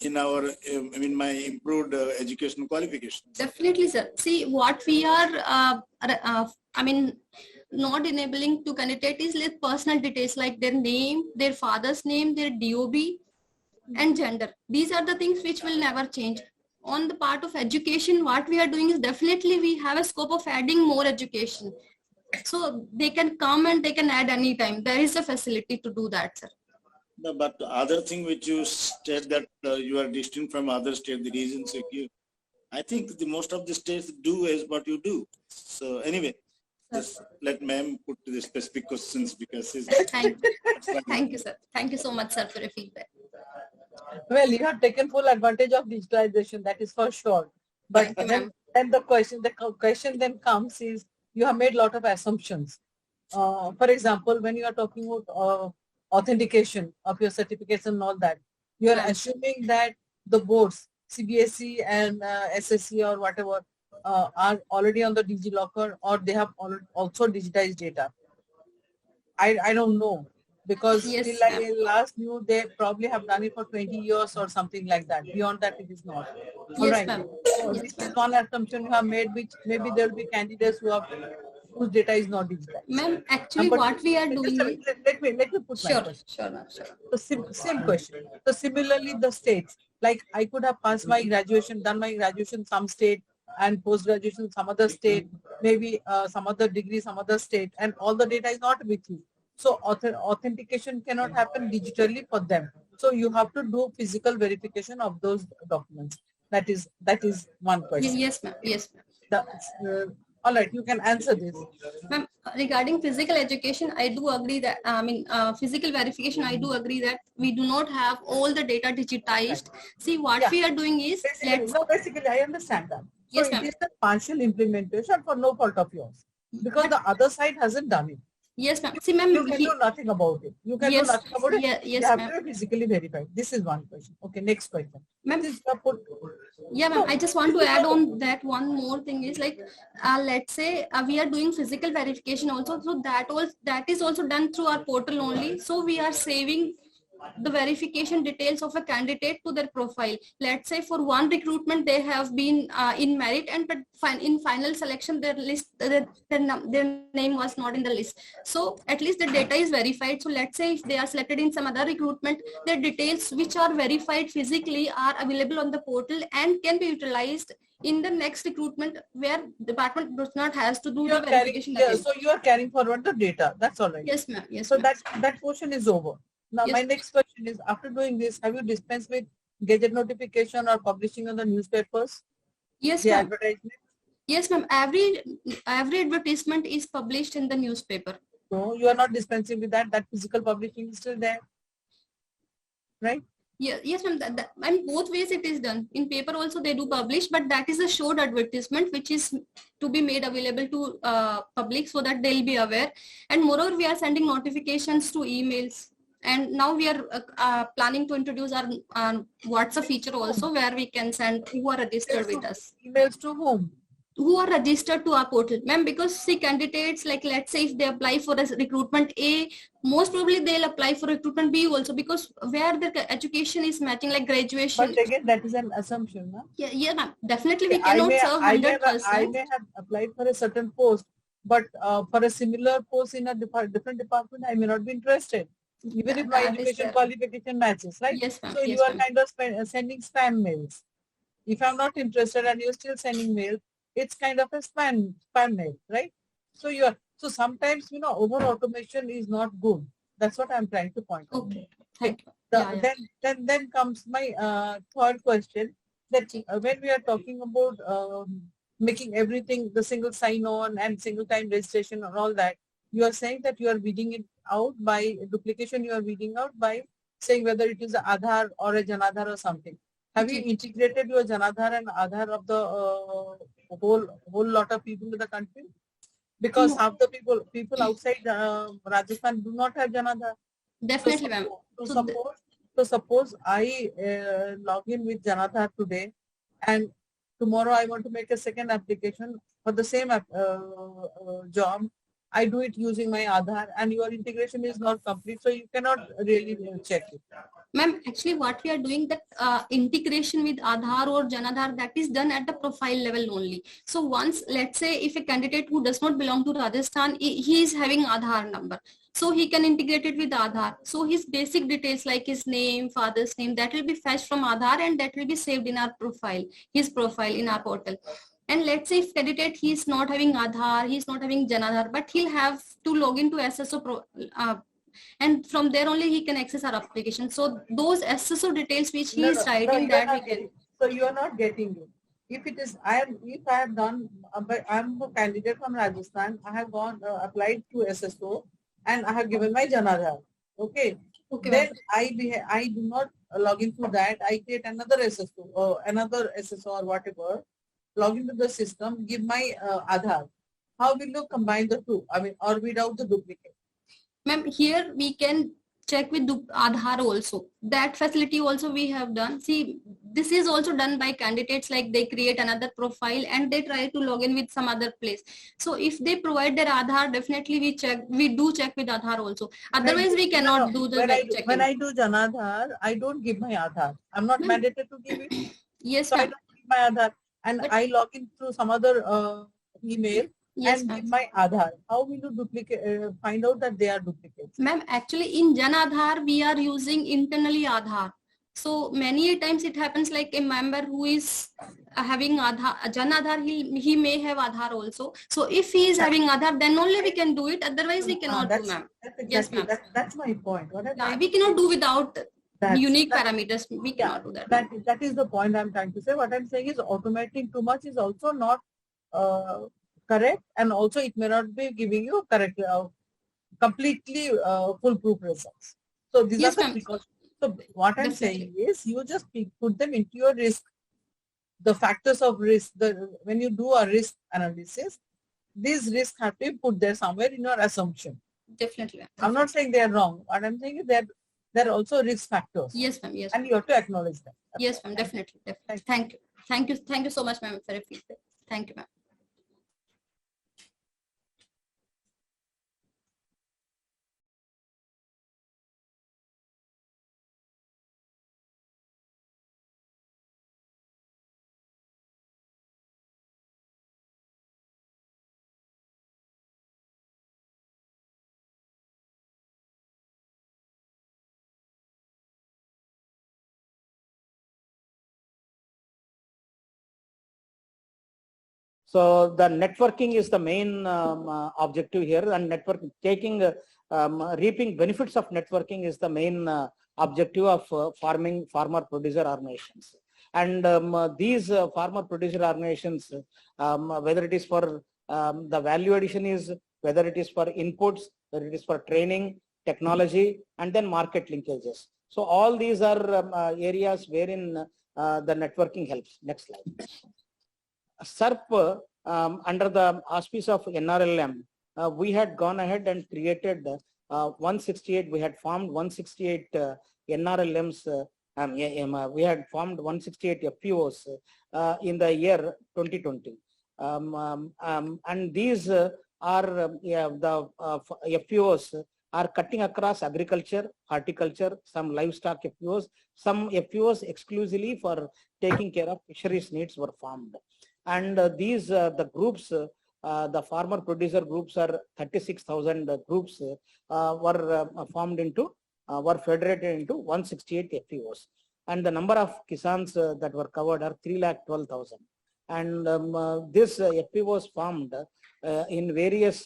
Speaker 3: in my improved educational qualification.
Speaker 6: Definitely, sir. See, what we are, not enabling to candidate is like personal details like their name, their father's name, their DOB, and gender. These are the things which will never change. On the part of education, what we are doing is definitely we have a scope of adding more education. So they can come and they can add anytime. There is a facility to do that, sir.
Speaker 3: No, but the other thing which you said that you are distinct from other states, the reasons you give, I think most of the states do as what you do. So anyway, just let ma'am put the specific questions because
Speaker 6: Thank you, sir. Thank you so much, sir, for your feedback.
Speaker 5: Well, you have taken full advantage of digitalization, that is for sure. But then the question then comes is, you have made a lot of assumptions. For example, when you are talking about authentication of your certificates and all that, you are assuming that the boards, CBSE and SSC or whatever, are already on the DigiLocker, or they have also digitized data. I don't know, because till I last knew they probably have done it for 20 years or something like that. Beyond that, it is not.
Speaker 6: Yes, ma'am.
Speaker 5: So this is one assumption you have made, which maybe there will be candidates whose data is not digitized.
Speaker 6: Ma'am, actually what we are doing is...
Speaker 5: Let me put my question.
Speaker 6: Sure, ma'am. Sure.
Speaker 5: So same question. So similarly, the states, like I could have passed my graduation, done my graduation some state, and post-graduation some other state, maybe some other degree, some other state, and all the data is not with you. So authentication cannot happen digitally for them. So you have to do physical verification of those documents. That is one question.
Speaker 6: Yes, ma'am. Yes, ma'am.
Speaker 5: All right, you can answer this.
Speaker 6: Ma'am, regarding physical education, I do agree that, physical verification, I do agree that we do not have all the data digitized. Right. See, what we are doing is...
Speaker 5: Basically, I understand that. So
Speaker 6: yes,
Speaker 5: it is the partial implementation for no fault of yours, because the other side hasn't done it.
Speaker 6: Yes, ma'am. See, ma'am,
Speaker 5: You can do nothing about it. You can do
Speaker 6: yes,
Speaker 5: nothing about it.
Speaker 6: yes,
Speaker 5: You have
Speaker 6: ma'am.
Speaker 5: to be physically verified. This is one question. Okay, next question.
Speaker 6: Ma'am,
Speaker 5: This is your put.
Speaker 6: yeah, ma'am, I just want to add on that one more thing is like, let's say we are doing physical verification also. So that is also done through our portal only. So we are saving the verification details of a candidate to their profile. Let's say for one recruitment, they have been in merit, and but in final selection, their name was not in the list. So at least the data is verified. So let's say if they are selected in some other recruitment, their details which are verified physically are available on the portal and can be utilized in the next recruitment where department does not has to do the verification.
Speaker 5: So you are carrying forward the data. That's all right.
Speaker 6: Yes, ma'am. Yes,
Speaker 5: so
Speaker 6: ma'am.
Speaker 5: that portion is over. Now
Speaker 6: Yes.
Speaker 5: my next question is, after doing this, have you dispensed with gazette notification or publishing on the newspapers?
Speaker 6: Yes,
Speaker 5: the
Speaker 6: ma'am.
Speaker 5: advertisement?
Speaker 6: Yes, ma'am. Every advertisement is published in the newspaper.
Speaker 5: So you are not dispensing with that. That physical publishing is still there, right?
Speaker 6: Yeah, yes, ma'am. And both ways it is done. In paper also they do publish, but that is a short advertisement which is to be made available to public so that they'll be aware. And moreover, we are sending notifications to emails. And now we are planning to introduce our WhatsApp feature also, where we can send who are registered with us.
Speaker 5: Emails to whom?
Speaker 6: Who are registered to our portal, ma'am, because see, candidates, like let's say if they apply for a recruitment A, most probably they'll apply for recruitment B also, because where their education is matching, like graduation.
Speaker 5: But again, that is an assumption, no?
Speaker 6: Yeah, ma'am. Definitely we cannot serve 100%.
Speaker 5: I may have applied for a certain post, but for a similar post in a different department, I may not be interested, even if my education qualification matches, right?
Speaker 6: Yes, ma'am.
Speaker 5: So you are kind of sending spam mails. If I'm not interested and you're still sending mails, it's kind of a spam mail, right? So sometimes, over automation is not good. That's what I'm trying to point out.
Speaker 6: Okay, thank you.
Speaker 5: Then comes my third question, that when we are talking about making everything the single sign-on and single time registration and all that, you are saying that you are weeding it out by duplication. You are weeding out by saying whether it is an Aadhaar or a Janadhar or something. Have you integrated your Janadhar and Aadhaar of the whole lot of people in the country? Because half the people outside Rajasthan do not have Janadhar.
Speaker 6: Definitely, ma'am.
Speaker 5: So suppose I log in with Janadhar today, and tomorrow I want to make a second application for the same job. I do it using my Aadhaar, and your integration is not complete, so you cannot really check it.
Speaker 6: Ma'am, actually what we are doing, that integration with Aadhaar or Janadhar, that is done at the profile level only. So once, let's say if a candidate who does not belong to Rajasthan, he is having Aadhaar number, so he can integrate it with Aadhaar. So his basic details like his name, father's name, that will be fetched from Aadhaar and that will be saved in our profile, his profile in our portal. And let's say if candidate, he is not having Aadhaar, he is not having Janadhar, but he'll have to log into SSO and from there only he can access our application. So those SSO details which he is writing, that we can.
Speaker 5: So you are not getting it. If it is, if I have done, I'm a candidate from Rajasthan, I have gone applied to SSO and I have given my Janadhar. Okay. Then I do not log into that. I create another SSO or whatever. Log into the system, give my Aadhaar. How will you combine the two? I mean, or without the duplicate?
Speaker 6: Ma'am, here we can check with Aadhaar also. That facility also we have done. See, this is also done by candidates, like they create another profile and they try to log in with some other place. So if they provide their Aadhaar, definitely we do check with Aadhaar also. Otherwise we cannot do the checking.
Speaker 5: When I do Janadhar, I don't give my Aadhaar. I'm not mandated to give it.
Speaker 6: Yes,
Speaker 5: so I don't give my Aadhaar. And I log in through some other email. Yes, and give my Aadhaar. How will you duplicate? Find out that they are duplicates?
Speaker 6: Ma'am, actually in Jan Aadhaar we are using internally Aadhaar. So many times it happens like a member who is having Aadhaar, Jan Aadhaar, he may have Aadhaar also. So if he is having Aadhaar, then only we can do it. Otherwise we cannot do, ma'am.
Speaker 5: Yes, ma'am. That's my point.
Speaker 6: We cannot do without unique parameters. We cannot do that.
Speaker 5: That is the point I'm trying to say. What I'm saying is automating too much is also not correct, and also it may not be giving you correct, completely foolproof results. So these are the precautions. So what I'm saying is, you just put them into your risk, the factors of risk. When you do a risk analysis, these risks have to be put there somewhere in your assumption.
Speaker 6: Definitely.
Speaker 5: I'm not saying they are wrong. What I'm saying is that there are also risk factors.
Speaker 6: Yes, ma'am. Yes.
Speaker 5: And you have to acknowledge them.
Speaker 6: Yes, ma'am. Definitely. Definitely. Thank you. Thank you. Thank you so much, ma'am, for your feedback. Thank you, ma'am.
Speaker 7: So the networking is the main objective here, and reaping benefits of networking is the main objective of farmer producer organizations. And these farmer producer organizations, whether it is for the value addition is, whether it is for inputs, whether it is for training, technology, and then market linkages. So all these are areas wherein the networking helps. Next slide. SERP, under the auspice of NRLM, we had gone ahead and created 168. We had formed 168 NRLMs. We had formed 168 FPOs in the year 2020. And these are the FPOs are cutting across agriculture, horticulture, some livestock FPOs, some FPOs exclusively for taking care of fisheries needs were formed. And these the groups, the farmer producer groups are 36,000 groups were formed into, were federated into 168 FPOs. And the number of Kisans that were covered are 3,12,000. And this FPO was formed in various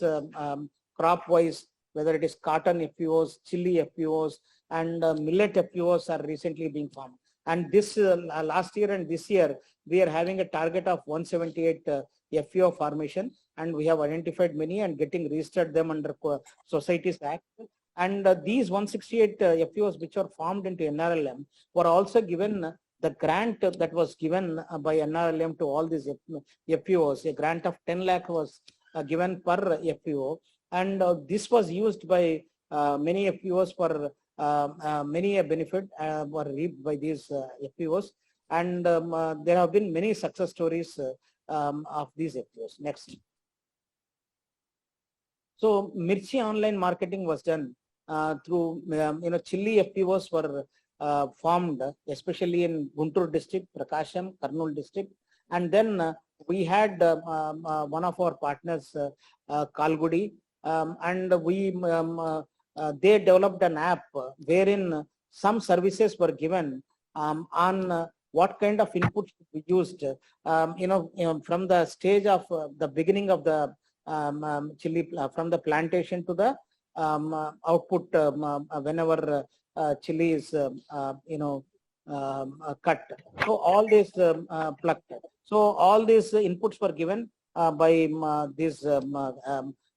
Speaker 7: crop-wise, whether it is cotton FPOs, chili FPOs, and millet FPOs are recently being formed. And this last year and this year, we are having a target of 178 FPO formation, and we have identified many and getting registered them under Societies Act. And these 168 FPOs which are formed into NRLM were also given the grant that was given by NRLM to all these FPOs. A grant of 10 lakh was given per FPO, and this was used by many FPOs for many a benefit were reaped by these FPOs, and there have been many success stories of these FPOs. Next. So Mirchi online marketing was done through chili FPOs were formed, especially in Guntur district, Prakasham, Kurnool district, and then we had one of our partners, Kalgudi, and we they developed an app wherein some services were given on what kind of inputs to be used, from the stage of the beginning of the chili, from the plantation to the output whenever chili is, cut. So all this plucked. So all these inputs were given by these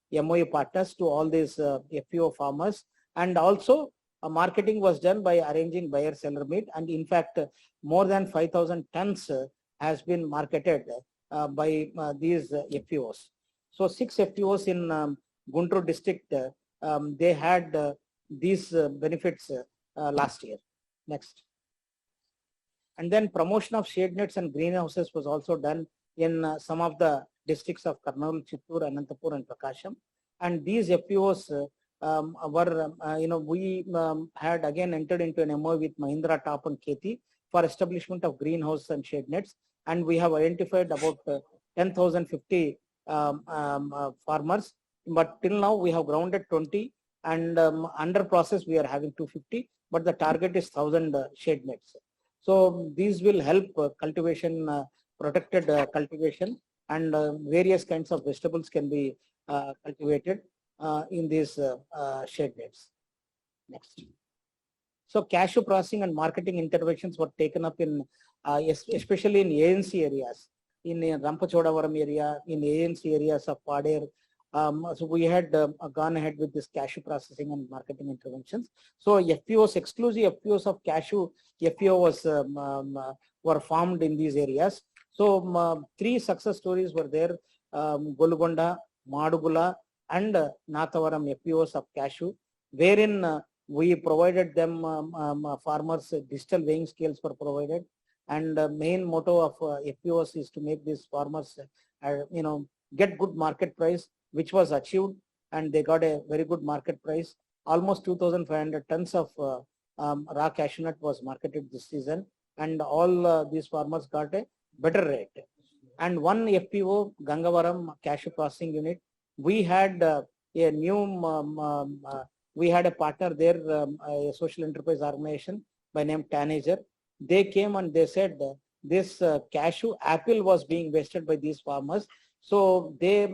Speaker 7: MOU partners to all these FPO farmers, and also marketing was done by arranging buyer-seller meet, and in fact more than 5,000 tons has been marketed by these FPOs. So 6 FPOs in Guntur district, they had these benefits last year. Next. And then promotion of shade nets and greenhouses was also done in some of the districts of Kurnool, Chittoor, Anantapur, and Prakasham. And these FPOs were, we had again entered into an MOU with Mahindra, Top, and Kheti for establishment of greenhouse and shade nets. And we have identified about 10,050 farmers. But till now we have grounded 20, and under process we are having 250, but the target is 1,000 shade nets. So these will help cultivation, protected cultivation, and various kinds of vegetables can be cultivated in these shade nets. Next. So cashew processing and marketing interventions were taken up in, especially in ANC areas, in Rampachodavaram area, in ANC areas of Pader. So we had gone ahead with this cashew processing and marketing interventions. So FPOs, exclusive FPOs of cashew FPO was were formed in these areas. So 3 success stories were there: Golugonda, Madugula, and Nathavaram FPOs of Cashew, wherein we provided them farmers digital weighing scales were provided, and the main motto of FPOs is to make these farmers get good market price, which was achieved, and they got a very good market price. Almost 2,500 tons of raw cashew nut was marketed this season, and all these farmers got a better rate. And one FPO, Gangavaram Cashew Processing Unit, we had a new we had a partner there, a social enterprise organization by name Tanager. They came and they said this cashew apple was being wasted by these farmers. So they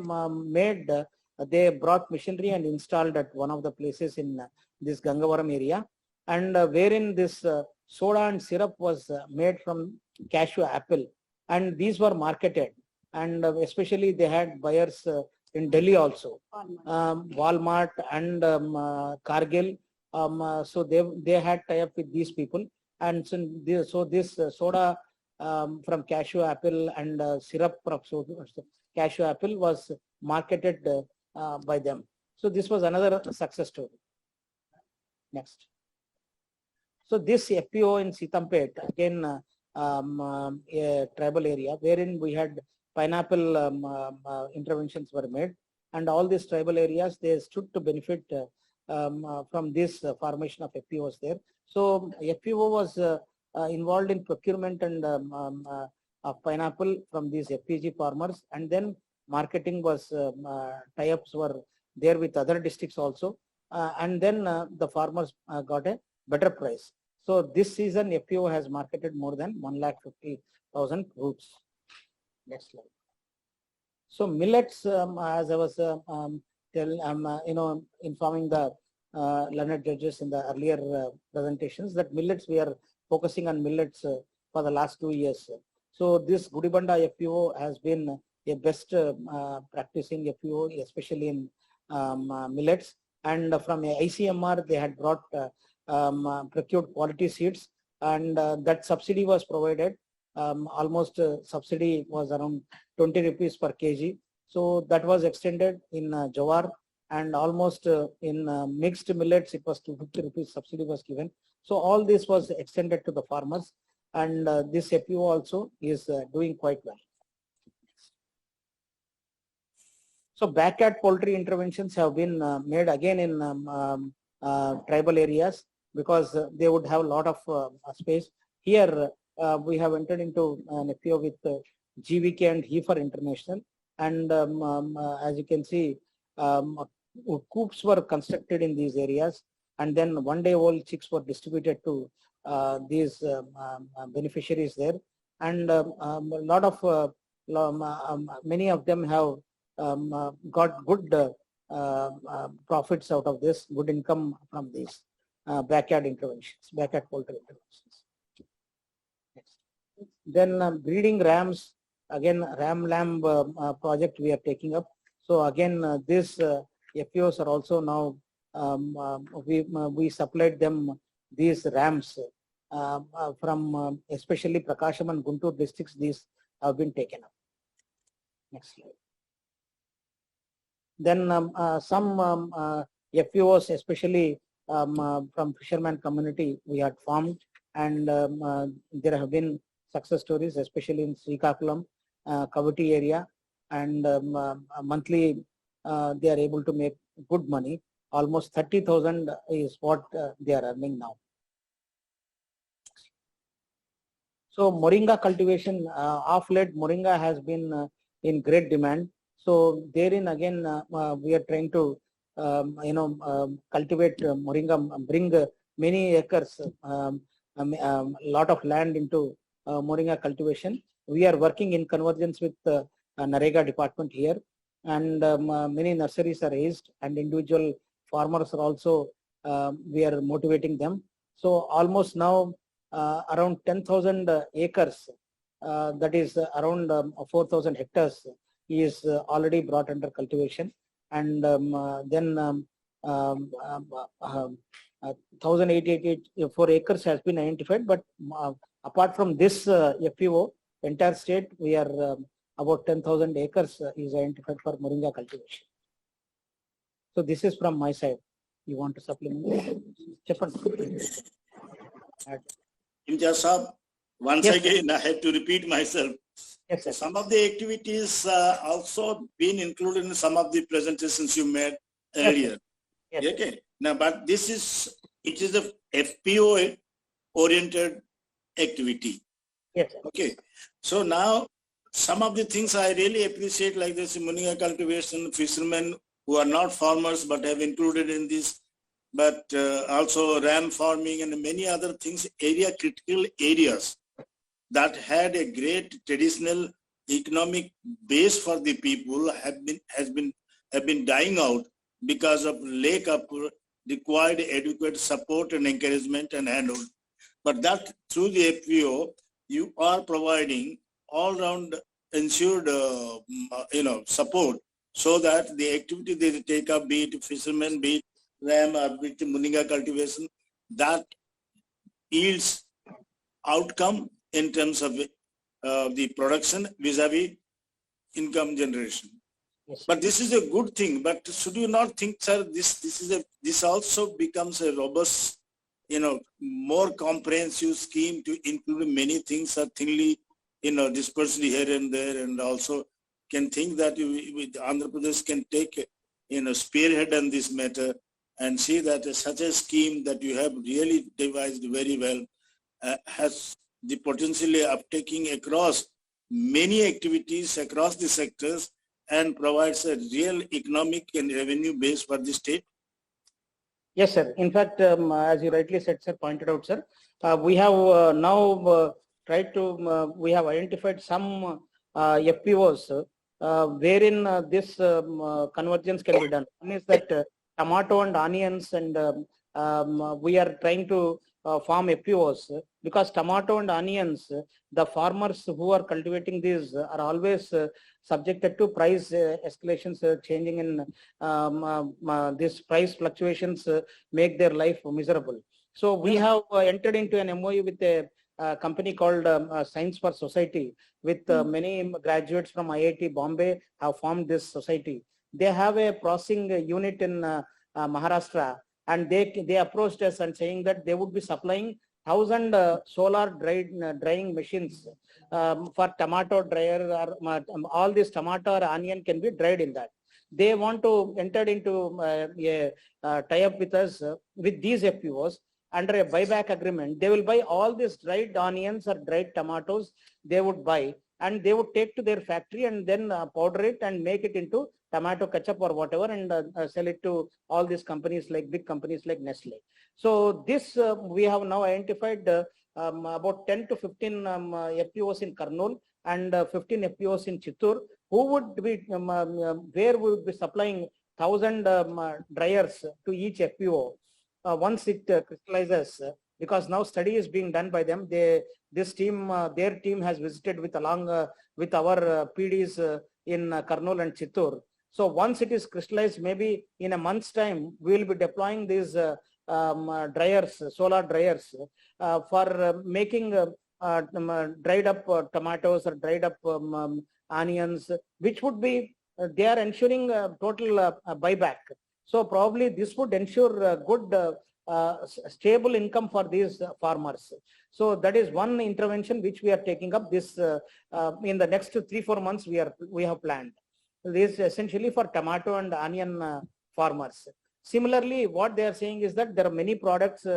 Speaker 7: they brought machinery and installed at one of the places in this Gangavaram area, and wherein this soda and syrup was made from cashew apple, and these were marketed, and especially they had buyers in Delhi also, Walmart and Cargill. So they had tie-up with these people, and so this soda from cashew apple and syrup from cashew apple was marketed by them. So this was another success story. Next. So this FPO in Sitampet, again a tribal area wherein we had pineapple interventions were made, and all these tribal areas, they stood to benefit from this formation of FPOs there. So FPO was involved in procurement and of pineapple from these FPG farmers, and then marketing was tie-ups were there with other districts also, and then the farmers got a better price. So this season FPO has marketed more than 150,000 roots. Next slide. So millets, as I was informing the learned judges in the earlier presentations, that millets, we are focusing on millets for the last 2 years. So this Gudibanda FPO has been a best practicing FPO, especially in millets. And from ICMR, they had brought procured quality seeds, and that subsidy was provided. Almost subsidy was around 20 rupees per kg. So that was extended in Jawar, and almost in mixed millets, it was 250 rupees subsidy was given. So all this was extended to the farmers, and this FPO also is doing quite well. So backyard poultry interventions have been made again in tribal areas, because they would have a lot of space. Here we have entered into an FPO with GVK and Heifer International, and as you can see, coops were constructed in these areas, and then one-day-old chicks were distributed to these beneficiaries there, and a lot of many of them have got good profits out of this, good income from these backyard interventions, backyard poultry interventions. Next. Then breeding rams, again ram lamb project we are taking up. So again this FPOs are also now we supplied them these rams from especially Prakasham and Guntur districts. These have been taken up. Next slide. Then some FPOs, especially from fisherman community, we had formed, and there have been success stories, especially in Srikakulam, Kavati area, and monthly they are able to make good money. Almost 30,000 is what they are earning now. So Moringa cultivation, of late Moringa has been in great demand. So therein again we are trying to cultivate Moringa, bring many acres, lot of land into Moringa cultivation. We are working in convergence with Narega department here, and many nurseries are raised, and individual farmers are also, we are motivating them. So almost now around 10,000 acres, that is around 4,000 hectares is already brought under cultivation, and then 1,884 acres has been identified. But apart from this FPO, entire state, we are about 10,000 acres is identified for Moringa cultivation. So this is from my side. You want to supplement?
Speaker 3: Imtiaz Saab, once
Speaker 7: Yes,
Speaker 3: again, I have to repeat myself.
Speaker 7: Yes, sir.
Speaker 3: Some of the activities also been included in some of the presentations you made earlier.
Speaker 7: Yes,
Speaker 3: Okay. Now, but it is a FPO oriented activity.
Speaker 7: Yes, sir.
Speaker 3: Okay. So now some of the things I really appreciate, like this Moringa cultivation, fishermen who are not farmers but have included in this, but also ram farming and many other things, critical areas that had a great traditional economic base for the people have been dying out because of lack of required adequate support and encouragement and handhold. But that through the FPO, you are providing all-round ensured support so that the activity they take up, be it fishermen, be it ram, or be it Moringa cultivation, that yields outcome in terms of the production vis-a-vis income generation.
Speaker 7: Yes.
Speaker 3: But this is a good thing. But should you not think, sir, this also becomes a robust, more comprehensive scheme to include many things are thinly, dispersed here and there, and also can think that with Andhra Pradesh can take, spearhead on this matter and see that such a scheme that you have really devised very well has the potentially of taking across many activities across the sectors and provides a real economic and revenue base for the state?
Speaker 7: Yes, sir. In fact, as you rightly said, sir, pointed out, sir, we have now tried to, we have identified some FPOs wherein this convergence can be done. One is that tomato and onions, and we are trying to farm FPOs because tomato and onions, the farmers who are cultivating these are always subjected to price escalations, changing in this price fluctuations make their life miserable. So we have entered into an MOU with a company called Science for Society, with many graduates from IIT Bombay have formed this society. They have a processing unit in Maharashtra, and they approached us and saying that they would be supplying 1,000 solar drying machines for tomato dryer, or all this tomato or onion can be dried in that. They want to enter into a tie-up with us with these FPOs under a buyback agreement. They will buy all these dried onions or dried tomatoes they would buy, and they would take to their factory and then powder it and make it into tomato ketchup or whatever, and sell it to all these companies, like big companies like Nestle. So this we have now identified about 10 to 15 FPOs in Kurnool and 15 FPOs in Chittoor, who would be where we would be supplying 1,000 dryers to each FPO. Once it crystallizes, because now study is being done by them. This team, their team has visited along with our PDs in Kurnool and Chittoor. So once it is crystallized, maybe in a month's time, we will be deploying these dryers, solar dryers, for making dried up tomatoes or dried up onions, which would be, they are ensuring total buyback. So probably this would ensure good stable income for these farmers. So that is one intervention which we are taking up this in the next 3-4 months we have planned. This is essentially for tomato and onion farmers. Similarly, what they are saying is that there are many products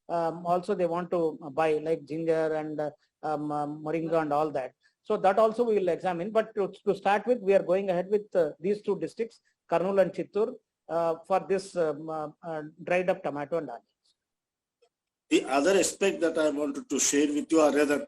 Speaker 7: also they want to buy, like ginger and moringa and all that. So that also we will examine. But to start with, we are going ahead with these two districts, Kurnool and Chittoor, for this dried up tomato and onions.
Speaker 3: The other aspect that I wanted to share with you, or rather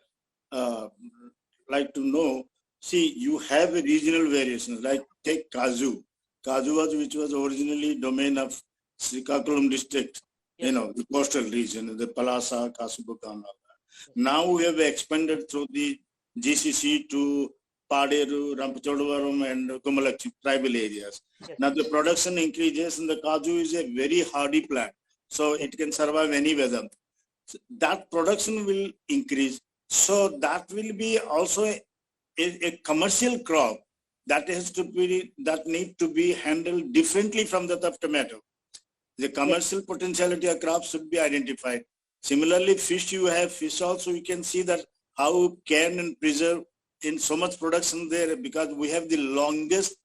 Speaker 3: like to know, see, you have a regional variations, like take Cashew. Cashew which was originally domain of Srikakulam district,
Speaker 7: Yes.
Speaker 3: The coastal region, the Palasa, Kasubuka and all that. Now we have expanded through the GCC to Paderu, Rampachodavaram and Kumalakchi tribal areas.
Speaker 7: Yes.
Speaker 3: Now the production increases, and the Cashew is a very hardy plant, so it can survive any weather. So that production will increase. So that will be also a commercial crop that need to be handled differently from that of tomato. The commercial potentiality of crops should be identified. Similarly, fish, you have fish also, you can see that how can and preserve in so much production there, because we have the longest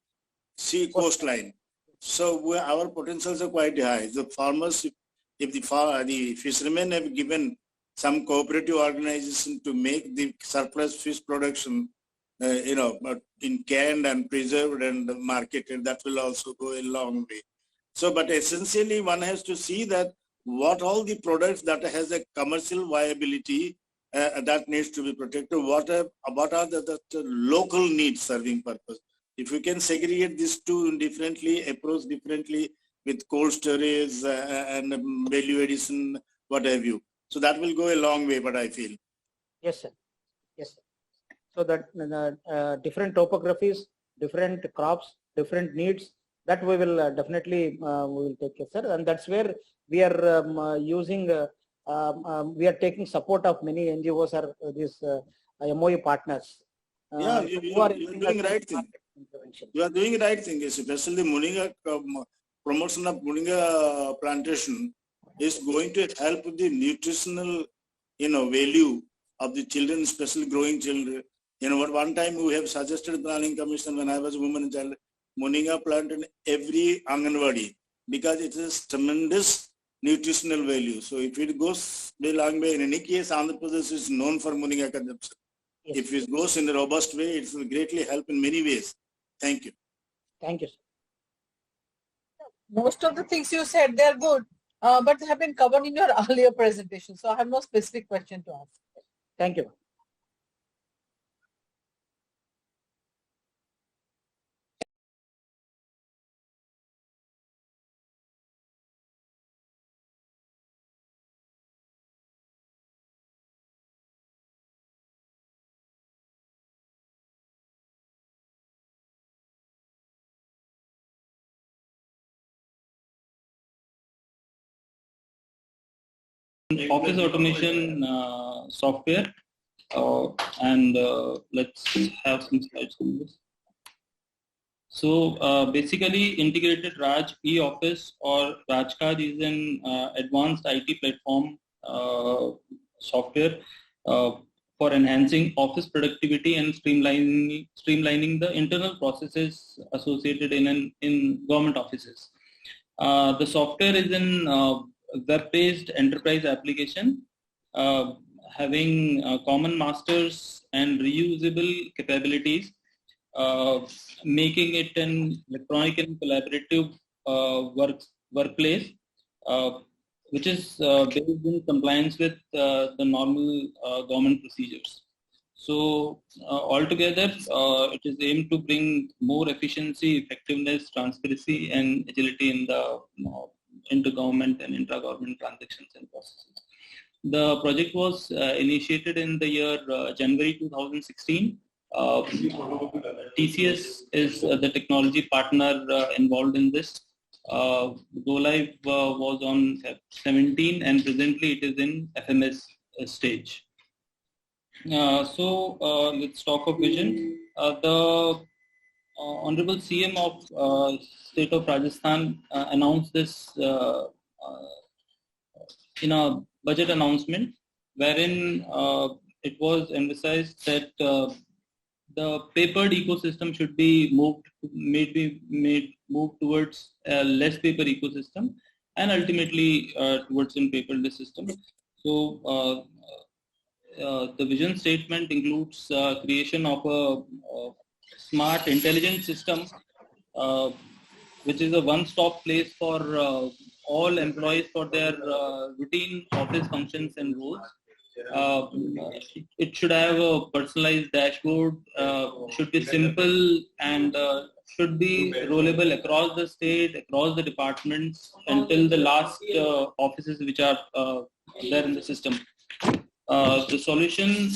Speaker 3: sea coastline. So our potentials are quite high. The farmers, if the fishermen have given some cooperative organization to make the surplus fish production, in canned and preserved and marketed, that will also go a long way. So, but essentially one has to see that what all the products that has a commercial viability that needs to be protected, what are the local needs serving purpose. If we can segregate these two differently, approach differently with cold storage and value addition, what have you. So that will go a long way, but I feel.
Speaker 7: Yes, sir. Yes, sir. So that different topographies, different crops, different needs, that we will definitely we will take care, sir. And that's where we are using, we are taking support of many NGOs or these MOU partners.
Speaker 3: Yeah, you are doing right thing. You are doing the right thing, especially Moringa promotion of Moringa plantation is going to help the nutritional, value of the children, especially growing children. One time we have suggested planning commission when I was woman and child, Moringa plant in every Anganwadi because it is tremendous nutritional value. So if it goes a long way, in any case, Andhra Pradesh is known for Moringa consumption. Yes. If it goes in a robust way, it will greatly help in many ways. Thank you.
Speaker 7: Thank you, sir.
Speaker 5: Most of the things you said, they're good, but they have been covered in your earlier presentation. So I have no specific question to ask.
Speaker 7: Thank you.
Speaker 8: Office automation software, and let's have some slides on this. So basically, integrated Raj e-office or Rajkaj is an advanced IT platform software for enhancing office productivity and streamlining the internal processes associated in government offices. The software is an web-based enterprise application having common masters and reusable capabilities, making it an electronic and collaborative workplace, which is based in compliance with the normal government procedures. So altogether, it is aimed to bring more efficiency, effectiveness, transparency, and agility in the inter-government and intra-government transactions and processes. The project was initiated in the year January 2016. TCS is the technology partner involved in this. Go Live was on Feb 17, and presently it is in FMS stage. So let's talk of vision. The Honorable CM of State of Rajasthan announced this in a budget announcement, wherein it was emphasized that the papered ecosystem should be moved towards a less paper ecosystem, and ultimately towards an paperless system. So the vision statement includes creation of a smart, intelligent system, which is a one-stop place for all employees for their routine office functions and roles. It should have a personalized dashboard, should be simple, and should be rollable across the state, across the departments, until the last offices which are there in the system. The solution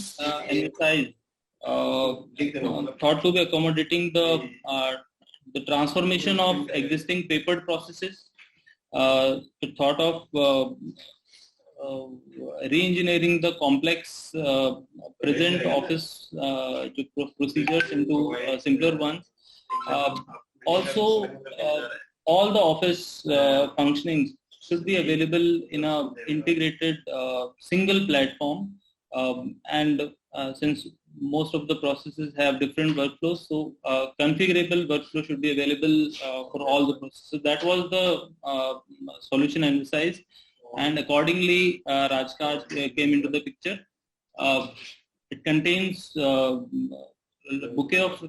Speaker 8: emphasized thought to be accommodating the transformation of existing papered processes. It thought of re-engineering the complex present office procedures into simpler ones, Also, all the office functionings should be available in a integrated single platform, and since most of the processes have different workflows, so configurable workflow should be available for all the processes. That was the solution emphasized, and accordingly Rajkaj came into the picture. It contains a bouquet of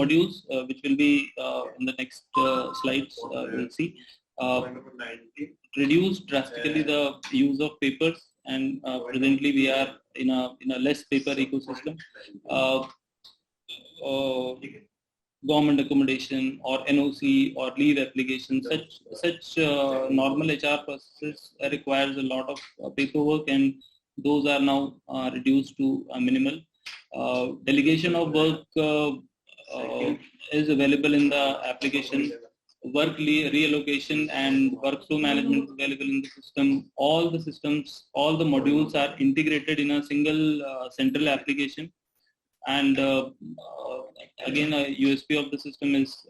Speaker 8: modules, which will be in the next slides. We'll see. Reduced drastically the use of papers, and presently we are in a less paper ecosystem. Government accommodation or NOC or leave application, such normal HR processes requires a lot of paperwork, and those are now reduced to minimal. Delegation of work is available in the application. Work reallocation and workflow management is available in the system. All the systems, all the modules are integrated in a single central application. And again, a USP of the system is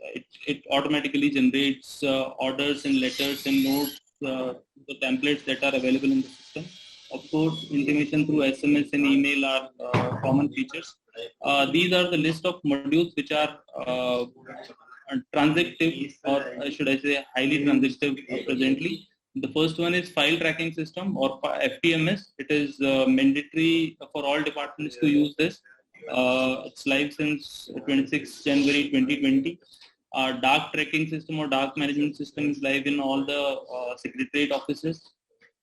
Speaker 8: it automatically generates orders and letters and notes, the templates that are available in the system. Of course, intimation through SMS and email are common features. These are the list of modules which are transitive, or should I say highly transitive presently. The first one is file tracking system, or FTMS. It is mandatory for all departments to use this. It's live since 26 January 2020. Dark tracking system or dark management system is live in all the secretariat offices.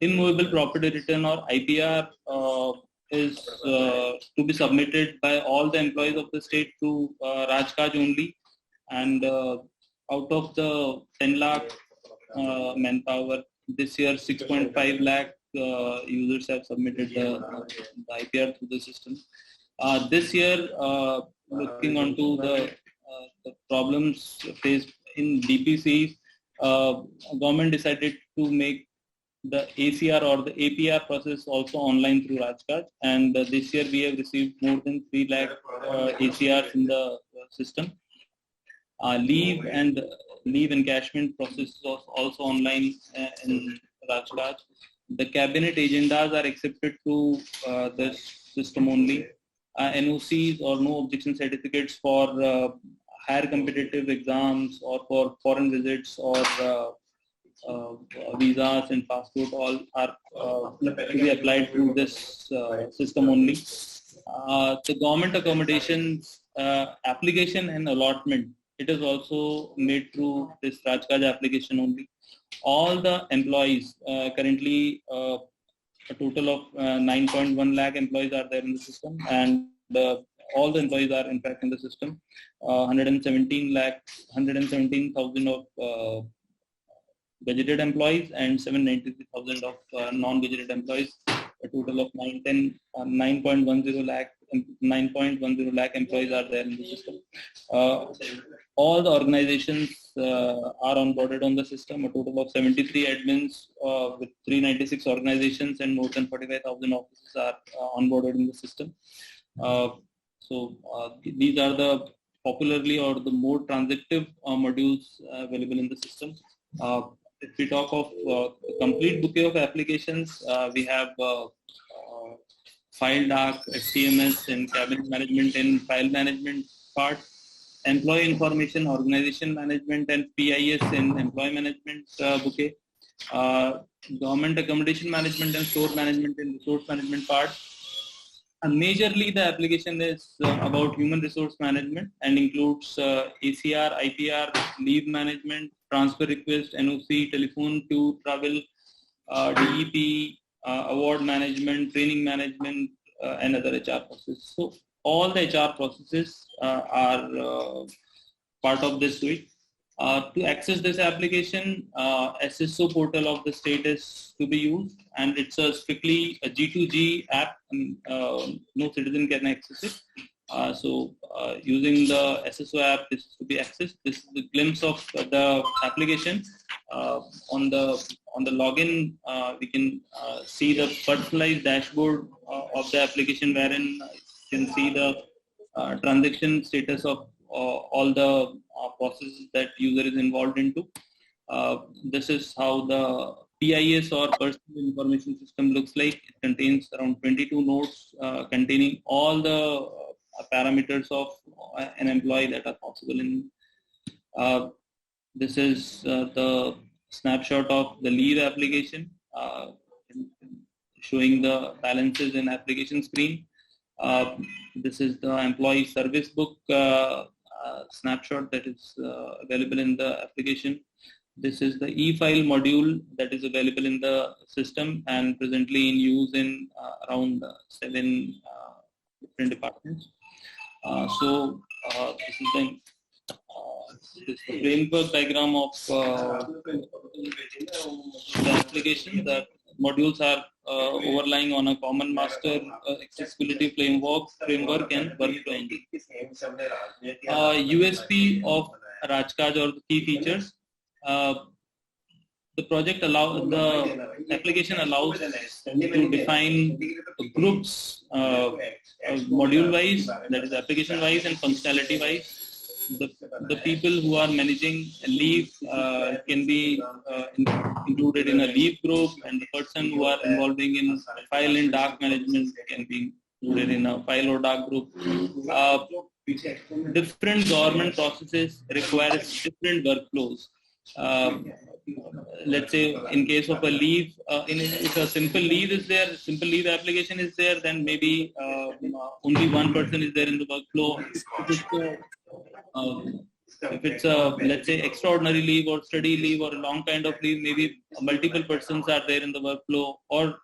Speaker 8: Immovable property return or IPR is to be submitted by all the employees of the state to Rajkaj only. And out of the 10 lakh manpower, this year 6.5 lakh users have submitted the IPR through the system. This year, looking onto the problems faced in DPCs, government decided to make the ACR or the APR process also online through Rajkaj, and this year we have received more than 3 lakh ACRs in the system. Leave encashment process is also online in Rajkaj. The cabinet agendas are accepted through this system only. NOCs or no objection certificates for higher competitive exams or for foreign visits or visas and passport, all are to be applied through this system only. The government accommodations application and allotment, it is also made through this Rajkaj application only. All the employees, currently a total of 9.1 lakh employees are there in the system, and all the employees are in fact in the system. 117,000 of gazetted employees and 793,000 of non-gazetted employees. A total of 9.10 lakh employees are there in the system. All the organizations are onboarded on the system. A total of 73 admins with 396 organizations and more than 45,000 offices are onboarded in the system. These are the popularly or the more transitive modules available in the system. If we talk of complete bouquet of applications, we have file dark, HTMS, and cabinet management and file management part, employee information, organization management, and PIS and employee management bouquet, government accommodation management and store management and resource management part. And majorly the application is about human resource management and includes ACR, IPR, leave management, transfer request, NOC, telephone to travel, DEP, award management, training management, and other HR processes. So all the HR processes are part of this suite. To access this application, SSO portal of the state is to be used, and it's a strictly a G2G app. No citizen can access it. Using the SSO app, this is to be accessed. This is the glimpse of the application. On the login, we can see the personalized dashboard of the application, wherein you can see the transaction status of all the processes that user is involved into. This is how the PIS or Personal Information System looks like. It contains around 22 nodes containing all the parameters of an employee that are possible in. This is the snapshot of the leave application, showing the balances in application screen. This is the employee service book snapshot that is available in the application. This is the e-file module that is available in the system and presently in use in around 7 different departments. This is the framework diagram of the application. The modules are overlying on a common master accessibility framework and workflow engine. USP of Rajkaj or the key features. The application allows to define groups module-wise, that is application-wise and functionality-wise. The people who are managing a leave can be included in a leave group, and the person who are involving in file and dark management can be included in a file or dark group. Different government processes require different workflows. Let's say in case of a leave, if a simple leave is there, simple leave application is there, then maybe only one person is there in the workflow. If it's a, let's say, extraordinary leave or study leave or a long kind of leave, maybe multiple persons are there in the workflow. Or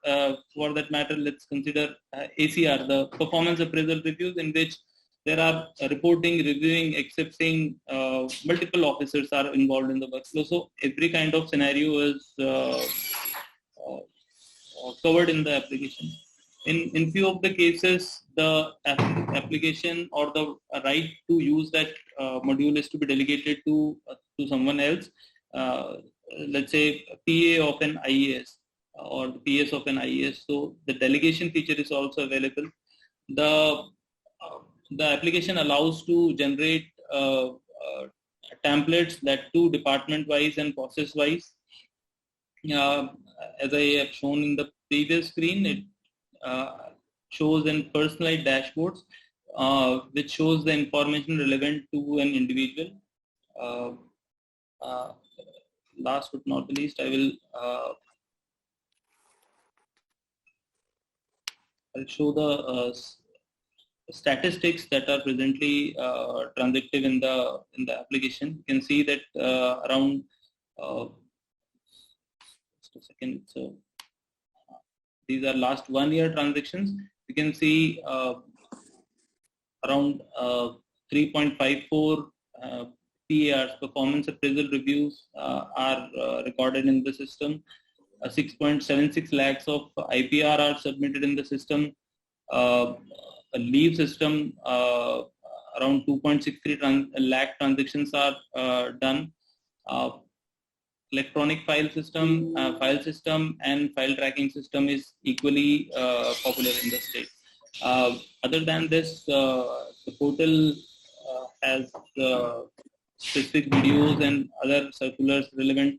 Speaker 8: for that matter, let's consider ACR, the performance appraisal reviews, in which there are reporting, reviewing, accepting, multiple officers are involved in the workflow. So every kind of scenario is covered in the application. In few of the cases, the application or the right to use that module is to be delegated to someone else. Let's say PA of an IAS or the PS of an IAS. So the delegation feature is also available. The application allows to generate templates that do department-wise and process-wise. As I have shown in the previous screen, it shows in personalized dashboards, which shows the information relevant to an individual. Last but not the least, I'll show the statistics that are presently transactive in the application. You can see that around just a second. So these are last 1 year transactions. You can see around 3.54 PARs, performance appraisal reviews, are recorded in the system. 6.76 lakhs of IPR are submitted in the system. A leave system, around 2.63 lakh transactions are done. Electronic file system and file tracking system is equally popular in the state. Other than this, the portal has specific videos and other circulars, relevant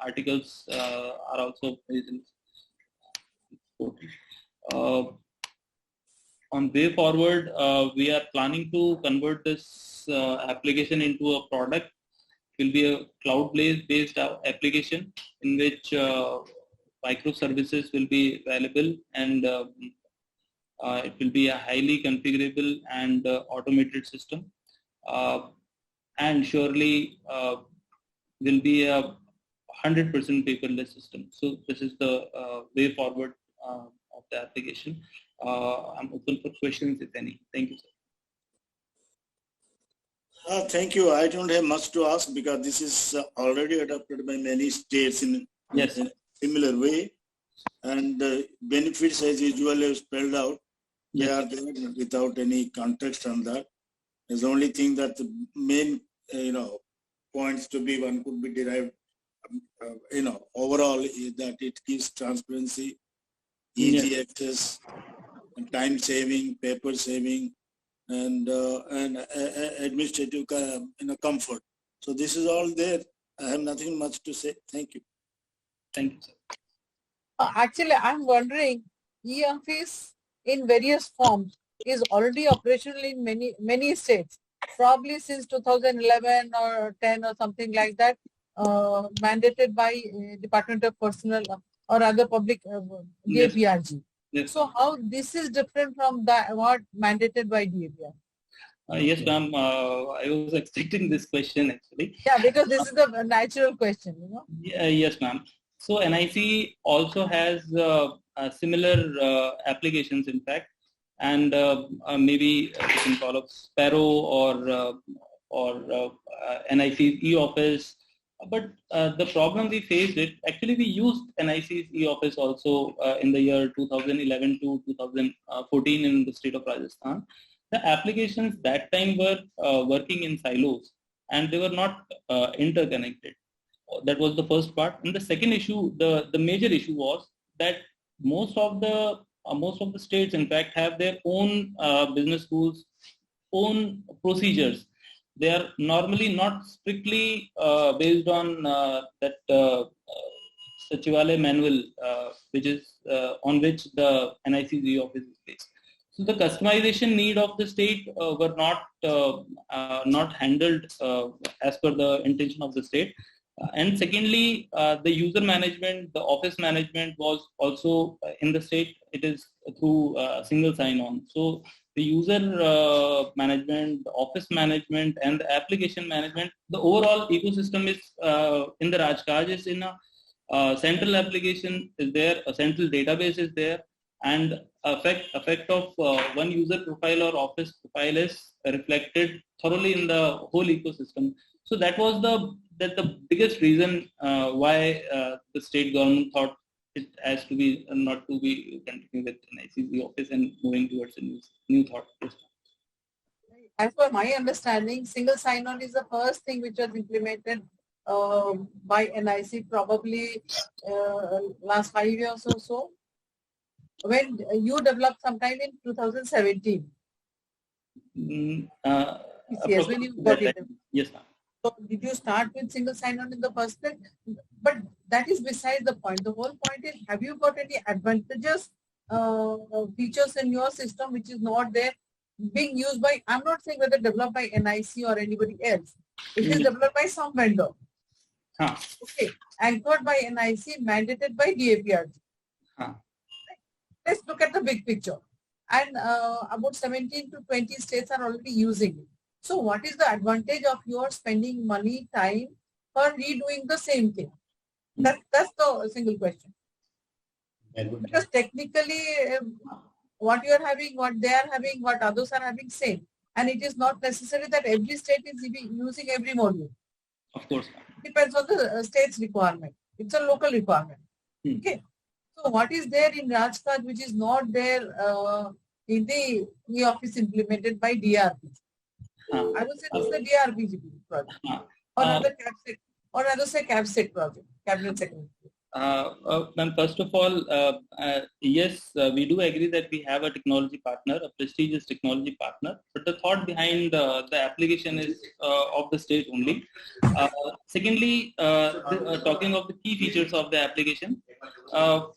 Speaker 8: articles are also present. On way forward, we are planning to convert this application into a product. It will be a cloud-based application in which microservices will be available, and it will be a highly configurable and automated system, and surely will be a 100% paperless system. So this is the way forward of the application. I'm open for questions if any. Thank you, sir.
Speaker 3: Thank you. I don't have much to ask because this is already adopted by many states in a similar way, and benefits as usual are spelled out. They are there without any context on that. There's the only thing that the main points to be one could be derived overall is that it gives transparency, easy access, time saving, paper saving, and administrative comfort. So this is all there. I have nothing much to say. Thank you.
Speaker 8: Thank you, sir.
Speaker 5: Actually, I'm wondering, e-office in various forms is already operational in many states, probably since 2011 or 10 or something like that, mandated by Department of Personnel or other public DAPRG.
Speaker 8: Yes.
Speaker 5: So how this is different from that what mandated by DAPRG?
Speaker 8: Yes, ma'am. I was expecting this question actually.
Speaker 5: Yeah, because this is the natural question, you know.
Speaker 8: Yes, ma'am. So NIC also has similar applications, in fact, and maybe you can call up Sparrow or NIC's e-office. But the problem we faced actually we used NIC's e-office also in the year 2011 to 2014 in the state of Rajasthan. The applications that time were working in silos and they were not interconnected. That was the first part. And the second issue, the major issue was that most of the states, in fact, have their own business schools, own procedures. They are normally not strictly based on that Sachivalaya manual, which is on which the NIC's office is based. So the customization need of the state were not handled as per the intention of the state. And secondly, the user management, the office management was also in the state. It is through single sign-on. So the user management, the office management, and the application management, the overall ecosystem is in the Rajkaj is in a central application is there, a central database is there, and effect of one user profile or office profile is reflected thoroughly in the whole ecosystem. So that was the biggest reason why the state government thought it has to be not to be continuing with NIC's office and moving towards a new thought.
Speaker 5: As per my understanding, single sign-on is the first thing which was implemented by NIC probably last 5 years or so. When you developed sometime in 2017. Yes, when you got it.
Speaker 8: Yes, ma'am.
Speaker 5: So did you start with single sign-on in the first place? But that is beside the point. The whole point is, have you got any advantageous features in your system which is not there being used by, I'm not saying whether developed by NIC or anybody else. It is developed by some vendor. Okay. Anchored by NIC, mandated by DAPRG. Let's look at the big picture. And about 17 to 20 states are already using it. So what is the advantage of your spending money, time for redoing the same thing? That's the single question. Because technically, what you are having, what they are having, what others are having, same. And it is not necessary that every state is using every module.
Speaker 8: Of course.
Speaker 5: Depends on the state's requirement. It's a local requirement. Okay. So what is there in Rajkaj which is not there in the e-office implemented by DRPG? I would say this is the DRPG project. Or another CAPSEC, or another say CAPSEC project, Cabinet Secretary.
Speaker 8: Ma'am, first of all, yes, we do agree that we have a technology partner, a prestigious technology partner, but the thought behind the application is of the state only. Secondly, talking of the key features of the application,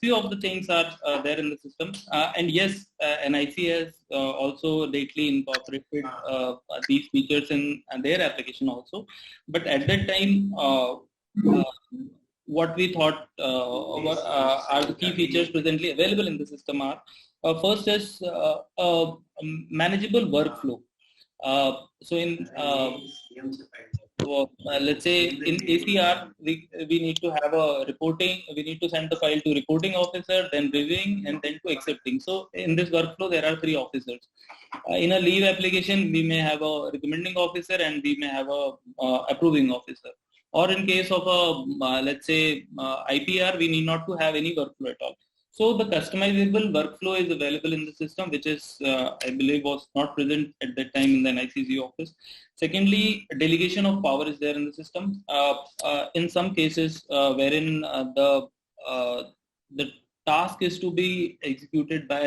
Speaker 8: few of the things are there in the system. And yes, NIC has also lately incorporated these features in their application also. But at that time, what we thought are the key features presently available in the system are, first is manageable workflow. So in let's say in ACR, we need to have a reporting, we need to send the file to reporting officer, then reviewing, and then to accepting. So in this workflow, there are 3 officers. In a leave application, we may have a recommending officer and we may have a approving officer. Or in case of a, let's say, IPR, we need not to have any workflow at all. So the customizable workflow is available in the system, which is, I believe, was not present at that time in the NIC's office. Secondly, delegation of power is there in the system. In some cases, wherein the task is to be executed by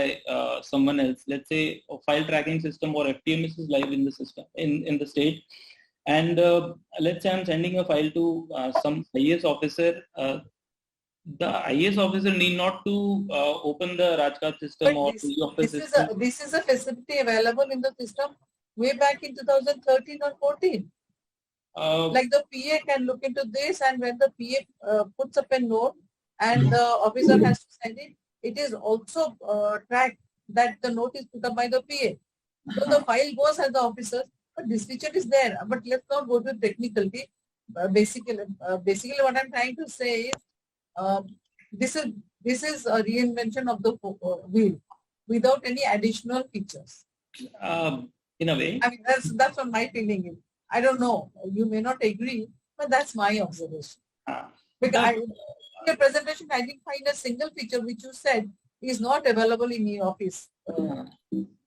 Speaker 8: someone else. Let's say a file tracking system or FTMS is live in the system in the state, and let's say I'm sending a file to some IAS officer. The IAS officer need not to open the Rajkard system or the office system.
Speaker 5: This is a facility available in the system way back in 2013 or 14. Like the PA can look into this, and when the PA puts up a note and the officer has to send it, it is also tracked that the note is put up by the PA. So the file goes as the officer, but this feature is there. But let's not go to technicality. Basically, what I'm trying to say is this is a reinvention of the wheel without any additional features.
Speaker 8: In a way,
Speaker 5: I mean, that's what my feeling is. I don't know. You may not agree, but that's my observation. Because in your presentation, I didn't find a single feature which you said is not available in e-office,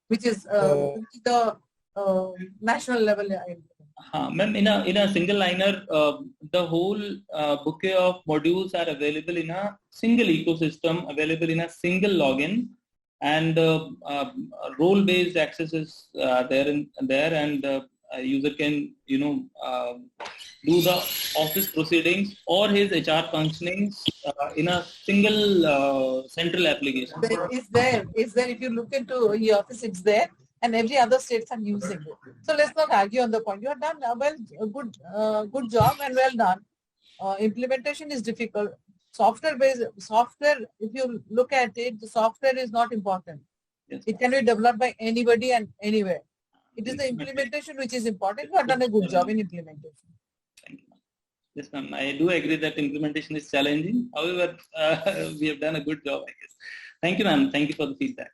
Speaker 5: which is the national level.
Speaker 8: Ma'am, in a single liner, the whole bouquet of modules are available in a single ecosystem, available in a single login, and role-based access is there, and a user can do the office proceedings or his HR functionings in a single central application.
Speaker 5: It's there. If you look into e-office, it's there. And every other states are using it. So let's not argue on the point. You have done good job and well done. Implementation is difficult. Software, if you look at it, the software is not important.
Speaker 8: Yes.
Speaker 5: It can be developed by anybody and anywhere. It is the implementation which is important. You have done a good job in implementation.
Speaker 8: Thank you. Yes, ma'am. I do agree that implementation is challenging. However, we have done a good job, I guess. Thank you, ma'am. Thank you for the feedback.